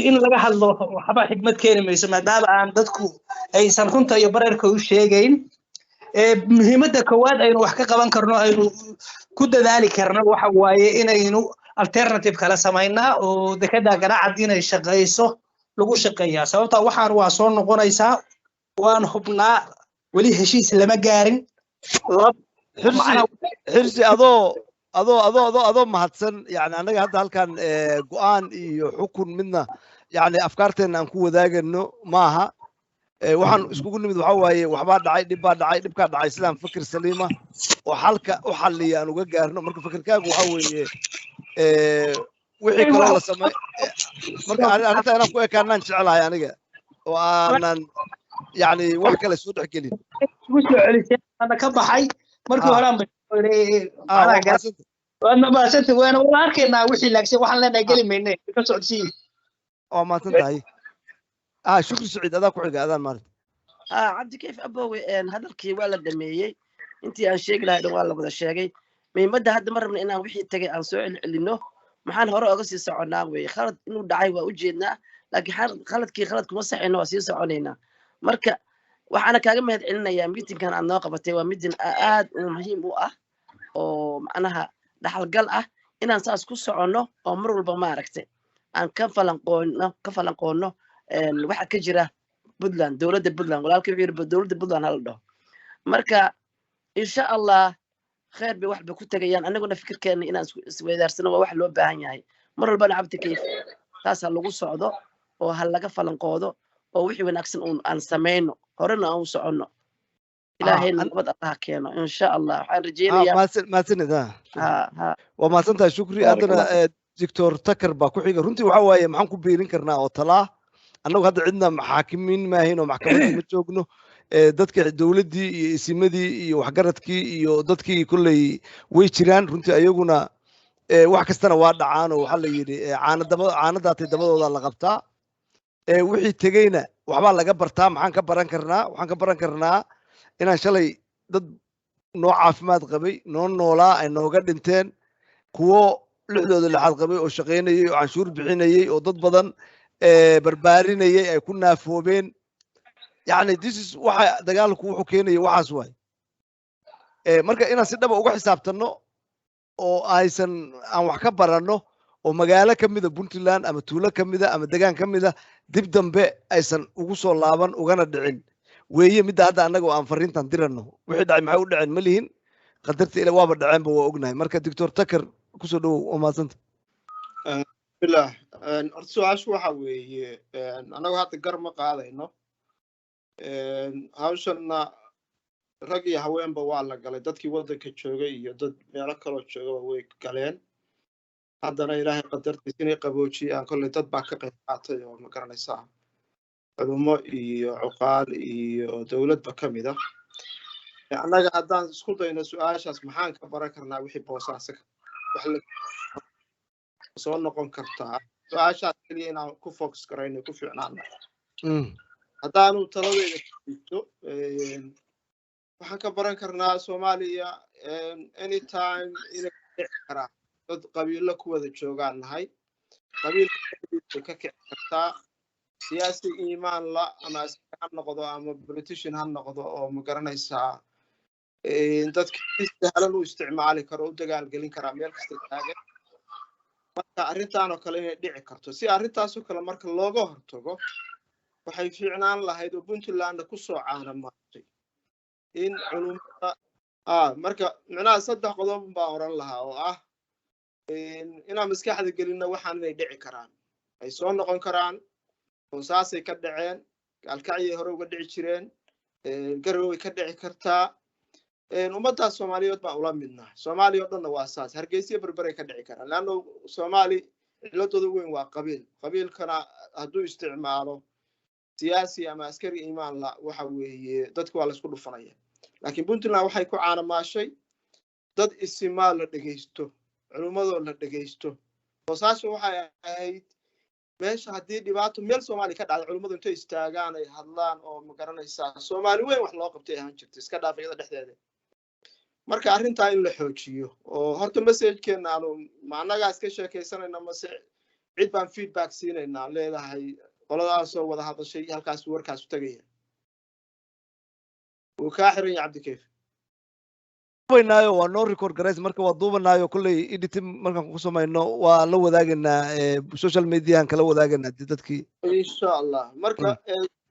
S7: in laga hadlo waxba xigmad keeni mayso maadaama aan dadku aysan runta iyo bareerka u sheegayn muhiimadda koowaad aynu wax ka qaban karno aynu ku dadaali karno waxa waaye inaynu alternative kala samaynaa oo dekada garaacad inay shaqayso lagu shaqeeyaa sababtaa waxaan waa soo noqonaysaa waan hubnaa weli heshiis lama gaarin
S1: xirsi adoo mahadsan yani annaga hadda halkan go'aan iyo xukun midna yani afkaarteena aan ku wadaagano maaha waxaan iskugu nimid waxa waaye waxbaa dhacay dhibbaa dhacay dhibkaa dhacay sidaan fikir saliima oo xalka u xalliya aan uga gaarno marka fikirkaagu waxa weeye wixii kaloo la samay marka arrinta inaan ku ekaanaan jecelahay aniga oo aanan yani wax kale soo dhex gelin
S7: ka baxay markii hore waadna maasanta waana wada arkaynaa wixii laagsan waxaan leenahay geli mayne ka socodsiin
S1: waa mahadsan tahay shukri saciid adaa ku xiga adaan maalinta
S9: cabdikayf abowe hadalkii waa la dhameeyey intii aan sheegi lahay dhan waa la wada sheegay muhiimadda hadda ma rabna inaan wixii tagay aan soo celcelino maxaan hore oga sii soconnaa weye khalad inuu dhacay waa u jeednaa laakiin khalad kuma saxayno waa sii soconaynaa marka waxaana kaaga mahad celinayaa miitinkan aad noo qabatay waa miitin aad u muhiim u ah oo macnaha dhaxalgal ah inaan saas ku soconno oo mar walba maaragtay aan ka falanqoonno waxa ka jira puntland dowladda puntland walaalkii wuxuu yidhi dowladda puntland hala dhaho marka insha allah khayr bay waxba ku tegayaan anaguna fikirkeena inaan isweydaarsano waa wax loo baahan yahay mar walbana cabdikayf taas ha lagu socdo oo ha laga falanqoodo oo wixii wanaagsan aan samayno horena aan u soconno ilaahayna nabad allaha keeno insha allah waxaan rajeynayaa
S1: mahadsanid waa mahadsantahay shukri haddana doctor takar baa ku xiga runtii waxa waaye maxaan ku biirin karnaa oo talaa annagu hadda cidna xaakimin maahayn oo maxkamaddii ma joogno dadka dowladdii iyo isimadii iyo waxgaradkii iyo dadkii kolley way jiraan runtii ayaguna wax kastana waa dhacaan oo waxaa la yidhi caanadaatay dabadooda la qabtaa wixii tegeyna waxbaa laga bartaa maxaan ka baran karnaa waxaan ka baran karnaa inaan shalay dad noo caafimaad qabay noo noolaa ay nooga dhinteen kuwo lixdooda lixaad qabay oo shaqaynayay oo canshuur bixinayay oo dad badan barbaarinayay ay ku naafoobeen yani waxa dagaalku wuxuu keenaya waxaas waay marka inaan si dhaba uga xisaabtanno oo aan wax ka baranno oo magaalo ka mida puntland ama tuulo ka mida ama degaan ka mida dib dambe aysan ugu soo laaban ugana dhicin weeye midda hadda annaga oo aan fariintan diranno wixii dhacay maxay u dhaceen ma lihin qadarta ila waaba dhaceenba waa ognahay marka doctor takar kusoo dhawow oo mahadsanta
S11: bilah horta su-aashu waxa weeye annagu hadda gar ma qaadayno hawshanna rag iyo haweenba waa la galay dadkii waddanka joogay iyo dad meelo kaloo joogaba way galeen haddana ilaahay qadartiisa inay qaboojiyaan kolley dad baa ka qayb qaatay oo ma garanaysaa culummo iyo cuqaal iyo dowladba ka mida annaga haddaan isku dayno su-aashaas maxaan ka baran karnaa wixii boosaaso soo noqon kartaa su-aashaas keliya inaan ku focus garayno ku fiicnaana haddaanu taladeeda kaiito waxaan ka baran karnaa soomaaliya anytime inay dhici karaa dad qabiilo ku wada joogaan nahay qabiilka ka kici kartaa siyaasi iimaan la ama askari ha noqdo ama politician ha noqdo oo ma garanaysaa dadka si sahlan u isticmaali karo u dagaalgelin karaa meel kasta taagan marka arrintaan oo kale inay dhici karto si arrintaasoo kale marka looga hortago waxay fiicnaan lahayd oo puntland ku soo caanamaatay in culumada marka micnaha 3 qodob baan oran lahaa oo ah inaan maskaxda gelinna waxaan inay dhici karaan ay soo noqon karaan oo saasay ka dhaceen gaalkacyay hore uga dhici jireen garowe ka dhici kartaa ummadda Soomaaliyeed baa ula midnaa Soomaaliya oo dhanna waa saas Hargeysa berberay ka dhici karaan laano Soomaali ciladooda weyn waa qabiilkana hadduu isticmaalo siyaasi ama askari iimaan la waxa weeye dadku waa la isku dhufanaya laakiin Puntland waxay ku caanamaashay dad isimaal la dhageysto culumadoo la dhageysto oo saas waxay ahayd meesha haddii dhibaato meel Soomaali ka dhacdo culumadu intay istaagaan ay hadlaan oo ma garanaysaa Soomaali weyn wax loo qabtay ahaan jirtay iska dhaafayada dhexdeeda marka arrintaa in la xoojiyo oo horta message-keena aanu macnaha iska sheekaysanayna mase cid baan feedback siinayna leedahay qoladaas oo wada hadashay halkaas warkaas u tagaya oo ka xiran yahay Cabdikayf
S1: duubanaayo waa noo record garays marka waa duubanaayo kulley editing markaan ku samayno waa la wadaagaynaa social media kala wadaagaynaa dadkii
S11: insha Allah marka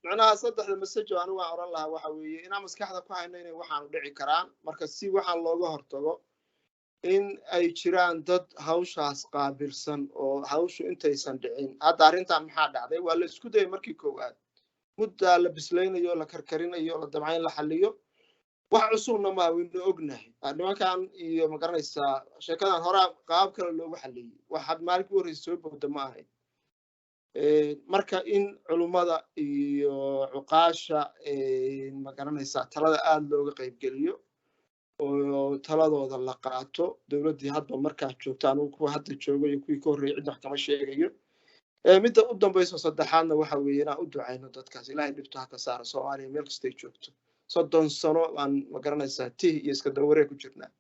S11: macnaha 3 message oo anigu aan oran lahaa waxa weeye inaan maskaxda ku hayno inay waxaan dhici karaan marka si waxaan looga hortago in ay jiraan dad hawshaas qaabilsan oo hawshu intaysan dhicin hadda arrintan maxaa dhacday waa la isku dayay markii koowaad mudda la bislaynayo la karkarinayo la damcayn la xaliyo wax cusubna ma waynu ognahay nimankan iyo ma garanaysaa sheekadan hore qaab kale loogu xaliyay wax had maalkii horreysay soo bowda ma ahayn marka in culumada iyo cuqaasha ma garanaysaa talada aad looga qayb geliyo oo taladooda la qaato dawladdii hadba markaa joogtaan uu kuwa hadda joogo iyo kuwii ka horreeyay cid wax kama sheegayo midda u dambayso saddexaadna waxa weeye inaan u ducayno dadkaas ilaahay dhibto ha ka saaro Soomaaliya meel kasta ay joogto 30 sano aan ma garanaysaa tii iyo iska dawaree ku jirnaa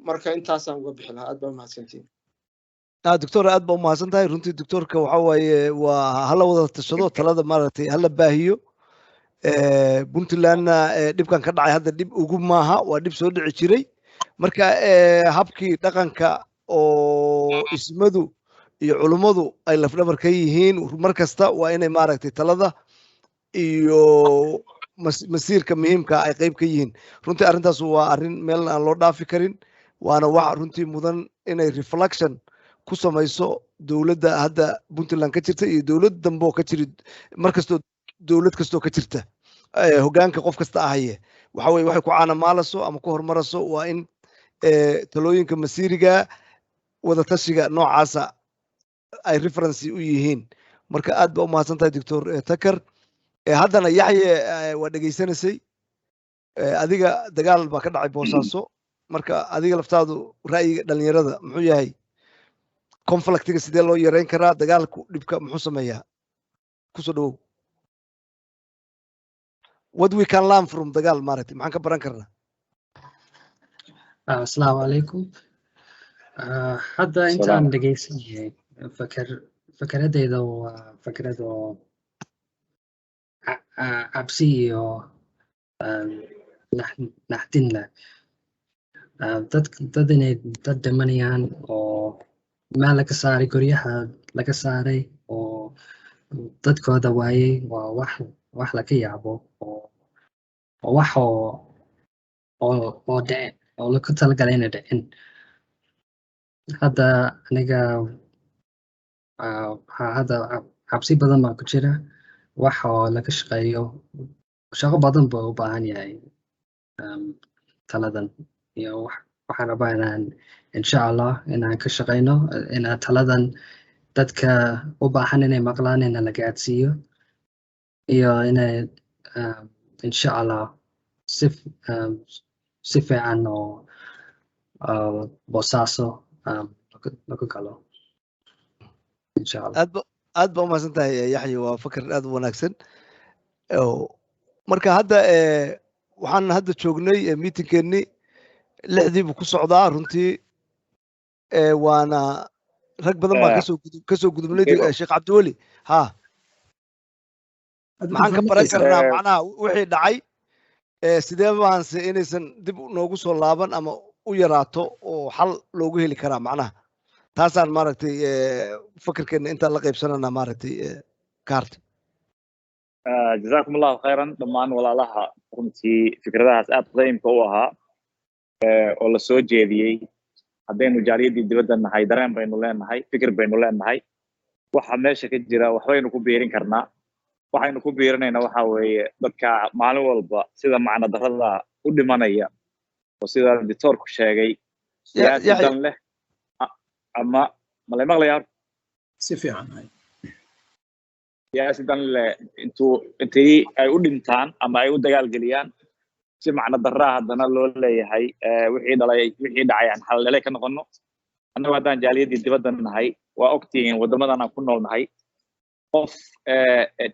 S11: marka intaasaan uga bixi lahaa aad baa mahadsantiin
S1: doctor aad baa u mahadsan tahay runtii doctorka waxa waaye waa hala wada tashado talada maaragtay hala baahiyo Puntlandna dhibkan ka dhacay hadda dhib ugu maaha waa dhib soo dhici jiray marka habkii dhaqanka oo ismadu iyo culumadu ay lafdhabar ka yihiin markasta waa inay maaragtay talada iyo masiirka muhiimka ay qayb ka yihiin runtii arrintaas waa arrin meel aan loo dhaafi karin waana wax runtii mudan inay reflection ku samayso dawladda hadda Puntland ka jirta iyo dawlad dambe oo ka jiri markastoo dawlad kastoo ka jirta hoggaanka qof kasta ahaye waxa weeye waxay ku caanamaalaso ama ku hormaraso waa in talooyinka masiiriga wada tashiga noocaasa ay reference u yihiin marka aad baa u mahadsan tahay doctor Takar haddana Yaxye waa dhageysanaysay adiga dagaal baa ka dhacay Boosaaso marka adiga laftaadu ra'yiga dhalinyarada muxuu yahay conflictiga sidee loo yareyn karaa dagaalku dhibka muxuu sameeyaa ku soo dhawow what we can learn from dagaal maaragtay maxaan ka baran karnaa
S10: Assalamu alaikum hadda intaan dhegeysanayay فكرتي فكرة عبسية نحتين له تدني تدمنيان أو ما لك ساري كوريها لك ساري أو تدكو دواي وح لك يعبو وح أو دين أو لك تلقى دين هذا أنا هذا cabsi badan baa ku jira wax oo laga shaqeeyo shaqo badan buu u baahan yahay taladan iyo waxaan rabaa inaan insha Allah inaan ka shaqeyno inaan taladan dadka u baahan inay maqlaan in la gaadsiiyo iyo inay insha Allah si fiican oo Boosaaso lagu galo insha Allah
S1: aad baa u mahadsan tahay Yaxye waa fakar aad u wanaagsan marka hadda waxaan hadda joognay meetingkeeni 6dii buu ku socdaa runtii waana rag badan baan kasoo gudubnay sheekh cabdiweli ha maxaan ka baran karnaa macnaha wixii dhacay sidee baanse inaysan dib noogu soo laaban ama u yaraato oo xal loogu heli karaa macnaha taasaan maaragtay fakirkeena intaan la qaybsanana maaragtay kaarta
S2: جزاكم الله خيرا دمان ولا لها runtii fikradahaas aad qiimka u ahaa oo la soo jeediyey haddaynu jaaliyadii dibadda nahay dareen baynu leenahay fikir baynu leenahay waxa meesha ka jira waxbaynu ku biirin karnaa waxaynu ku biirinayna waxa weeye dadka maalin walba sida macna darrada u dhimanaya oo sida dictorku sheegay siyaasadan leh ama malay maqlayaa
S4: si fiican
S2: siyaasadan leh intii ay u dhintaan ama ay u dagaalgeliyaan si macna darraa haddana loo leeyahay wixii dhacay aan xalale ka noqono annagu haddaan jaaliyadii dibadda nahay waa ogtihiin waddamadan aan ku nool nahay qof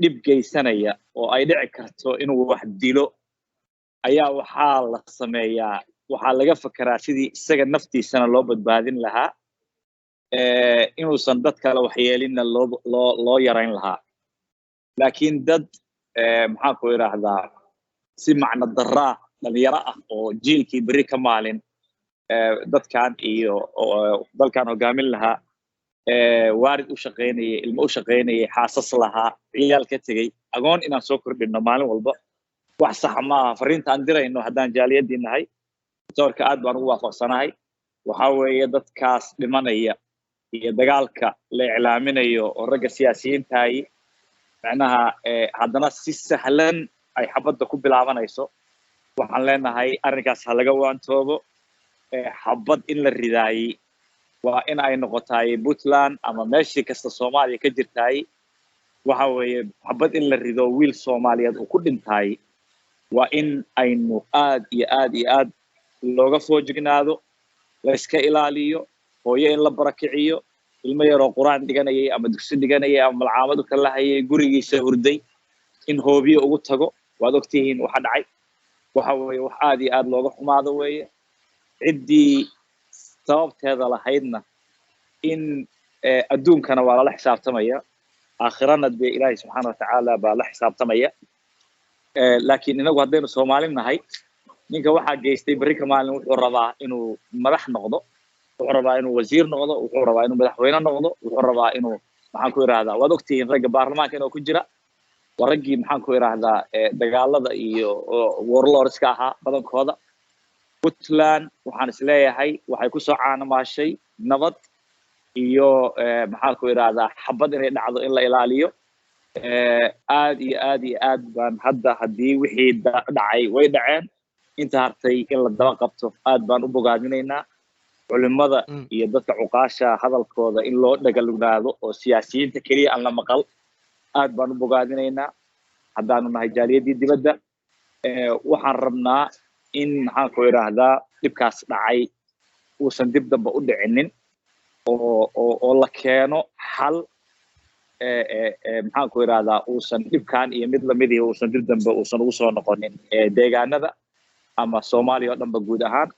S2: dhib geysanaya oo ay dhici karto inuu wax dilo ayaa waxaa la sameeyaa waxaa laga fekeraa sidii isaga naftiisana loo badbaadin lahaa inuusan dad kale waxyeelinna loo yarayn lahaa laakiin dad maxaan ku idhaahdaa si macna darraa dhalinyaro ah oo jiilkii berri ka maalin dadkan iyo dalkan hogaamin lahaa waarid u shaqaynayay ilmo u shaqaynayay xaasas lahaa ciyaal ka tegey agoon inaan soo kordhino maalin walba wax sax maaha fariinta aan dirayno haddaan jaaliyadii nahay doorka aad baan ugu waafaqsanahay waxa weeye dadkaas dhimanaya iyo dagaalka la iclaaminayo oo ragga siyaasiyiintahay macnaha haddana si sahlan ay xabadda ku bilaabanayso waxaan leenahay arrinkaas ha laga waantoobo xabad in la ridaayey waa in ay noqotaay Puntland ama meeshii kasta Soomaaliya ka jirtaay waxa weeye xabad in la rido wiil Soomaaliyeed oo ku dhintay waa in aynu aad iyo aad looga foojignaado la iska ilaaliyo hooyo in la barakiciyo ilmo yaroo quraan dhiganayay ama dugsi dhiganayay ama malcaamadu kala hayay gurigiisa hurday in hoobiyo ugu tago waad ogtihiin waxa dhacay waxa weeye wax aad iyo aad looga xumaado weeye ciddii sababteeda lahaydna in adduunkana waa lala xisaabtamaya aakhirana dee ilaahay subxaana watacaala baa la xisaabtamaya laakiin inagu haddaynu Soomaali nahay ninka waxaa geystay berri ka maalin wuxuu rabaa inuu madax noqdo wuxuu rabaa inuu wasiir noqdo wuxuu rabaa inuu madaxweyne noqdo wuxuu rabaa inuu maxaan ku idhaahdaa waad ogtihiin ragga baarlamaanka inuu ku jira waa raggii maxaan ku idhaahdaa dagaalada iyo warlordska ahaa badankooda Puntland waxaan isleeyahay waxay ku soo caanamaashay nabad iyo maxaan ku idhaahdaa xabad inay dhacdo in la ilaaliyo aad iyo aad baan hadda haddii wixii dhacay way dhaceen inta hartay in la daba qabto aad baan u bogaadinaynaa culimada iyo dadka cuqaasha hadalkooda in loo dhagalugnaado oo siyaasiyiinta keliya aan la maqal aad baan u bogaadinaynaa haddaanu nahay jaaliyadii dibadda waxaan rabnaa in maxaan ku idhaahdaa dhibkaas dhacay uusan dib dambe u dhicinin oo la keeno xal maxaan ku idhaahdaa uusan dhibkan iyo mid lamidii uusan dib dambe uusan ugu soo noqonin deegaanada ama Soomaaliya oo dhanba guud ahaan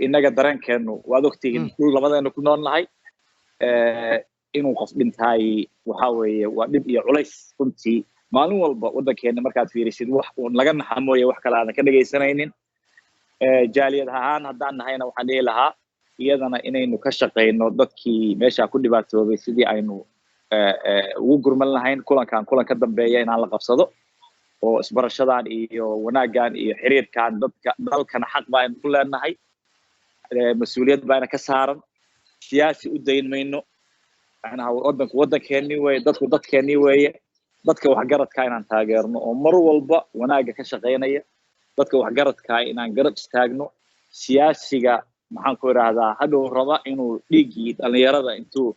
S2: innaga dareenkeenu waad ogtihiin dhul labadeena ku nool nahay inuu qof dhintay waxa weeye waa dhib iyo culays runtii maalin walba waddankeena markaad fiirisid wax uun laga naxa mooye wax kale aadan ka dhegaysanaynin jaaliyad ahaan haddaan nahayna waxaan dhihi lahaa iyadana inaynu ka shaqayno dadkii meesha ku dhibaatoobay sidii aynu ugu gurman lahayn kulankan kulan ka dambeeya inaan la qabsado oo isbarashadan iyo wanaaggan iyo xiriirkan dadka dalkana xaq baa aynu ku leenahay mas-uuliyad baana ka saaran siyaasi u dayn mayno macnaha waddankeennii weeye dadku dadkeennii weeye dadka waxgaradka inaan taageerno oo mar walba wanaagga ka shaqaynaya dadka waxgaradka inaan garab istaagno siyaasiga maxaan ku idhaahdaa hadhow raba inuu dhiiggii dhalinyarada intuu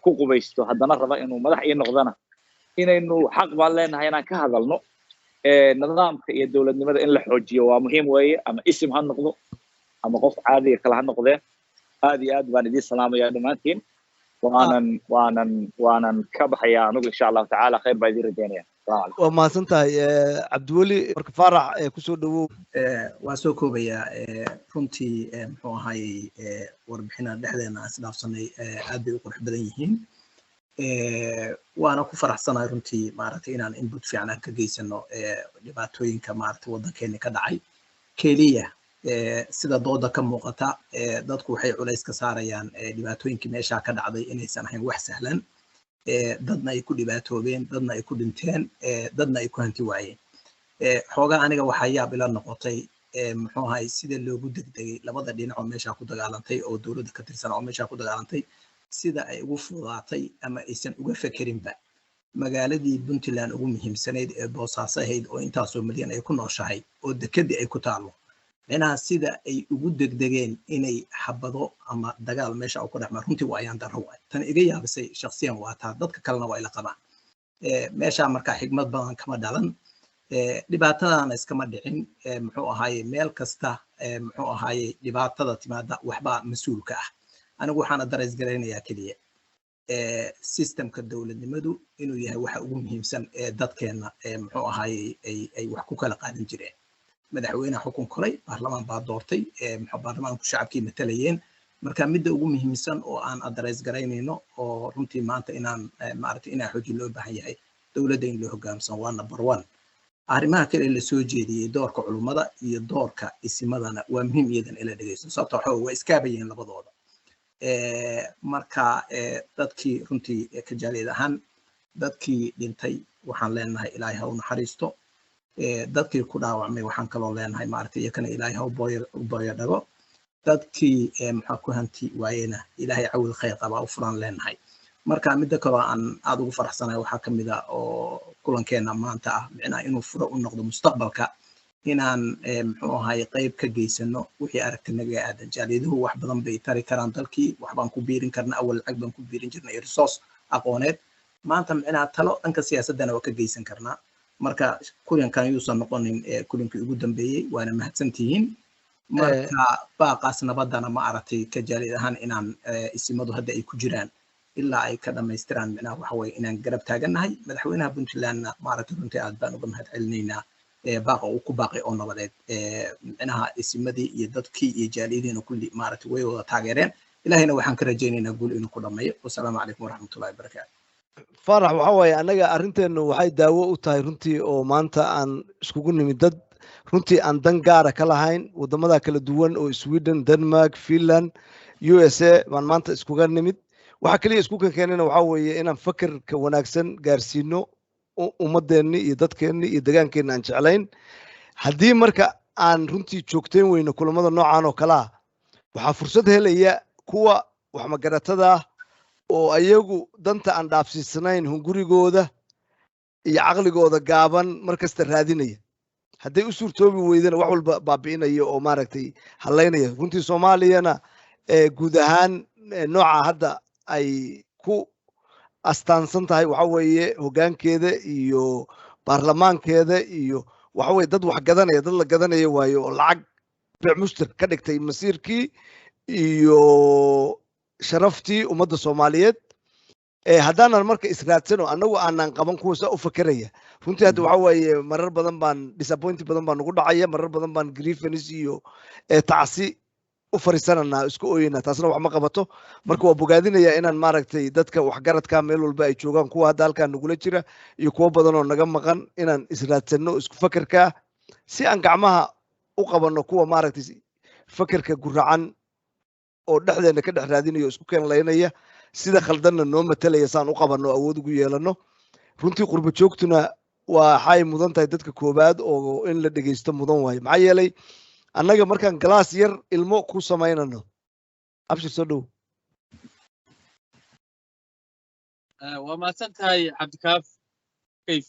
S2: ku qubaysto haddana raba inuu madax ii noqdana inaynu xaq baan leenahay inaan ka hadalno nidaamka iyo dowladnimada in la xoojiyo waa muhiim weeye ama isim ha noqdo ama qof caadiga kale ha noqdeen aad iyo aad baan idiin salaamayaa dhammaantiin waanan ka baxayaa anigu insha allahu tacaala khayr baa idiin rajaynaya
S1: waa mahadsan tahay cabdiweli marka faarax kusoo dhawow
S4: waa soo koobayaa runtii muxuu ahaayey warbixinaha dhexdeena aan isdhaafsanay aad bay u qurux badan yihiin waana ku faraxsanahay runtii maaragtay inaan input fiican aan ka geysano dhibaatooyinka maaragtay waddankeena ka dhacay keliya sida dooda ka muuqata dadku waxay culays ka saarayaan dhibaatooyinkii meeshaa ka dhacday inaysan ahayn wax sahlan dadna ay ku dhibaatoobeen dadna ay ku dhinteen dadna ay ku hanti waayeen xoogaa aniga waxaa yaab ila noqotay muxuu ahay sida loogu degdegay labada dhinac oo meeshaa ku dagaalantay oo dowladda ka tirsan oo meeshaa ku dagaalantay sida ay ugu fududaatay ama aysan uga fekerinba magaaladii puntland ugu muhiimsanayd ee boosaaso ahayd oo intaasoo milyan ay ku nooshahay oo dekedii ay ku taalo micnaha sida ay ugu degdegeen inay xabado ama dagaal meesha uu ku dhexmar runtii waa ayaan darro waay tan iga yaabisay shakhsiyan waa taa dadka kalena waa ila qabaan meeshaa markaa xigmad badan kama dhalan dhibaatadana iskama dhicin muxuu ahaaye meel kasta muxuu ahaaye dhibaatada timaada waxbaa mas-uulka ah anigu waxaan adarays garaynayaa keliya systemka dowladnimadu inuu yahay waxa ugu muhiimsan ee dadkeena muxuu ahaaye ay wax ku kala qaadan jireen madaxweynaha xukun kolay baarlamaan baa doortay baarlamaanku shacabkii matalayeen marka midda ugu muhiimsan oo aan adarays garaynayno oo runtii maanta inaan maaragtay inaa xoojin loo baahan yahay dowladda in loo hogaamsan waa number one arrimaha kale la soo jeediyey doorka culummada iyo doorka isimadana waa muhiim iyadan ila dhegeysto sababta waxa waa iskaabayeen labadooda marka dadkii runtii kajaaliyad ahaan dadkii dhintay waxaan leenahay ilaahay ha u naxariisto dadkii ku dhaawacmay waxaan kaloo leenahay maaragtay iyakana ilaahay ha u booyo dhago dadkii maxaa ku hanti waayena ilaahay cawil khayr qabaa u furan leenahay marka midda kaloo aan aad ugu faraxsanahay waxaa ka mid ah oo kulankeena maanta ah micnaha inuu furo u noqdo mustaqbalka inaan muxuu ahay qayb ka geysano wixii aragtinaga aadan jaaliyaduhu wax badan bay tari karaan dalkii waxbaan ku biirin karna awal lacag baan ku biirin jirnay resource aqooneed maanta micnaha talo dhanka siyaasadana waa ka geysan karnaa marka kulankan yuusan noqonin kulankii ugu dambeeyey waana mahadsantihiin marka baaqaas nabadana ma aragtay ka jaaliyad ahaan inaan isimadu hadda ay ku jiraan ilaa ay ka dhamaystiraan micnaha waxa weeye inaan garab taagannahay madaxweynaha puntlandna maaragtay runtii aad baan uga mahad celinaynaa baaqa uu ku baaqay oo nabadeed micnaha isimadii iyo dadkii iyo jaaliyadiina kulli maaragtay way wada taageereen ilaahayna waxaan ka rajaynaynaa guul inuu ku dhammeeyo wasalaamu calaykum waraxmatullahi wabarakaatu
S1: faarax waxa waaye annaga arrinteennu waxay daawo u tahay runtii oo maanta aan iskugu nimid dad runtii aan dan gaara ka lahayn waddamada kala duwan oo Sweden, Denmark, Finland, USA baan maanta iskuga nimid waxa kaliya isku keenayna waxa weeye inaan fakarka wanaagsan gaarsiino ummadeenni iyo dadkeenni iyo deegaankeenna aan jeclayn haddii marka aan runtii joogteen weyno kulamada noocan oo kale ah waxaa fursad helaya kuwa wax magaratada ah oo ayagu danta aan dhaafsiisanayn hungurigooda iyo caqligooda gaaban markasta raadinaya hadday u suurtoobi weydana wax walba baabi'inaya oo maaragtay halaynaya runtii soomaaliyana guud ahaan nooca hadda ay ku astaansan tahay waxa weeye hoggaankeeda iyo baarlamaankeeda iyo waxa weeye dad wax gadanaya dad la gadanaya waayo oo lacag beec mushtar ka dhigtay masiirkii iyo sharaftii ummadda Soomaaliyeed haddaanan marka israadsano annagu aanan qaban kuwa saa u fakeraya runtii hadda waxa weeye marar badan baan disappoint badan baan ugu dhacaya marar badan baan grievance iyo tacsi u fariisanana isku ooyina taasna wax ma qabato marka waa bogaadinaya inaan maaragtay dadka waxgaradka meel walba ay joogaan kuwa hadda halkaan nagula jira iyo kuwa badan oo naga maqan inaan israadsano isku fakerka si aan gacmaha u qabanno kuwa maaragtay fakerka guracan oo dhexdeena ka dhex raadinayo isku keen laynaya sida khaldanna noo matalaya saan u qabanno awood ugu yeelano runtii qurbo joogtuna waxay mudan tahay dadka koobaad oo in la dhegeysto mudan waayo maxaa yeelay annaga markaan galaas yar ilmo ku samaynano abshir soo dhow
S5: waa mahadsan tahay cabdikaaf kayf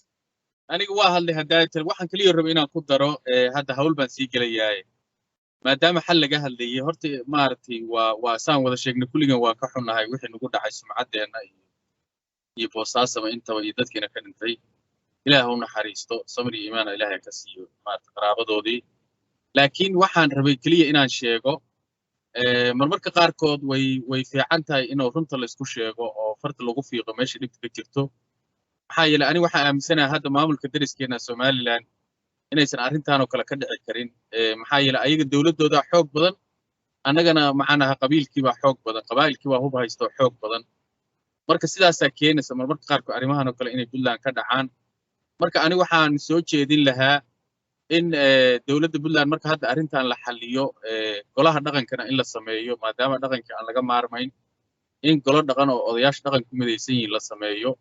S5: aniga waa hadlay hadaatal waxaan kaliya raba inaan ku daro hadda hawl baan sii gelayaaye maadaama xal laga hadlayay horta maaragtay waa saan wada sheegnay kulligan waa ka xunnahay wixii nagu dhacay sumcaddeena iyo boosaasaba intaba iyo dadkiina ka dhintay ilaah u naxariisto samir iyo iimaana ilaahay ka siiyo maaragtay qaraabadoodii laakiin waxaan rabay keliya inaan sheego marmarka qaarkood way fiican tahay inuu runta laysku sheego oo farta lagu fiiqo meesha dhibta ka jirto maxaa yeelay aniga waxaan aaminsanahay hadda maamulka deriskeena Somaliland inaysan arrintan oo kale ka dhici karin maxaa yeelay ayaga dawladooda xoog badan annagana macnaha qabiilkiiba xoog badan qabaa'ilkiiba hub haysto xoog badan marka sidaasaa keenaysa marmarka qaarkood arrimahan oo kale inay Puntland ka dhacaan marka aniga waxaan soo jeedin lahaa in dawladda Puntland marka hadda arrintan la xalliyo golaha dhaqankana in la sameeyo maadaama dhaqanka aan laga maarmayn in golo dhaqan oo odayaasha dhaqanka ku midaysan yihiin la sameeyo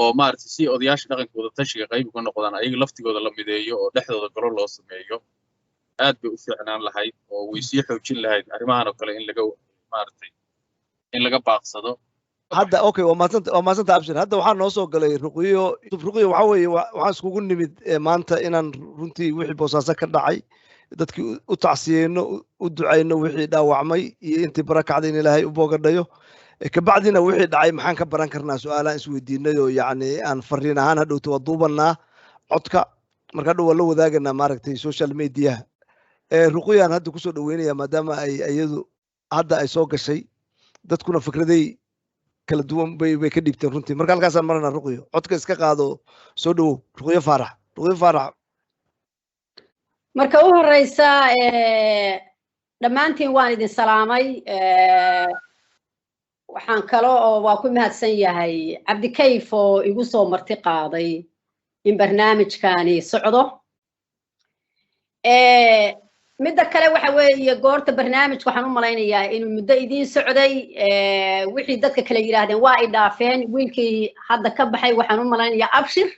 S5: oo maaragtay si odayaasha dhaqankooda tashiga qayb uga noqdaan ayaga laftigooda la mideeyo oo dhexdooda golo loo sameeyo aad bay u fiicnaan lahayd oo way sii xoojin lahayd arrimahan oo kale in laga maaragtay in laga baaqsado
S1: hadda okay waa maasanta abshir hadda waxaa noo soo galay ruqiyo waxa weeye waxaan iskugu nimid maanta inaan runtii wixii boosaaso ka dhacay dadkii u tacsiyeyno u ducayno wixii dhaawacmay iyo intii barakacday in ilaahay u boogadhayo kabacdina wixii dhacay maxaan ka baran karnaa su'aalahan isweydiinay oo yacni aan fariin ahaan hadhowta waa duubanaa codka marka hadhow waa la wadaaganaa maaragtay social mediaha ruqiyaan hadda kusoo dhaweynaya maadaama ay iyadu hadda ay soo gashay dadkuna fikraday kala duwan bay ka dhiibteen runtii marka halkaasaan marana ruqiyo codka iska qaado soo dhawow ruqiyo faarax
S12: marka u horeysa dhammaantiin waan idin salaamay waxaan kale oo waa ku mahadsan yahay cabdikayf oo igu soo marti qaaday in barnaamijkani socdo midda kale waxa weeye goorta barnaamijka waxaan u malaynayaa inuu muddo idiin socday wixii dadka kale yiraahdeen waa ay dhaafeen wiilkii hadda ka baxay waxaan u malaynayaa abshir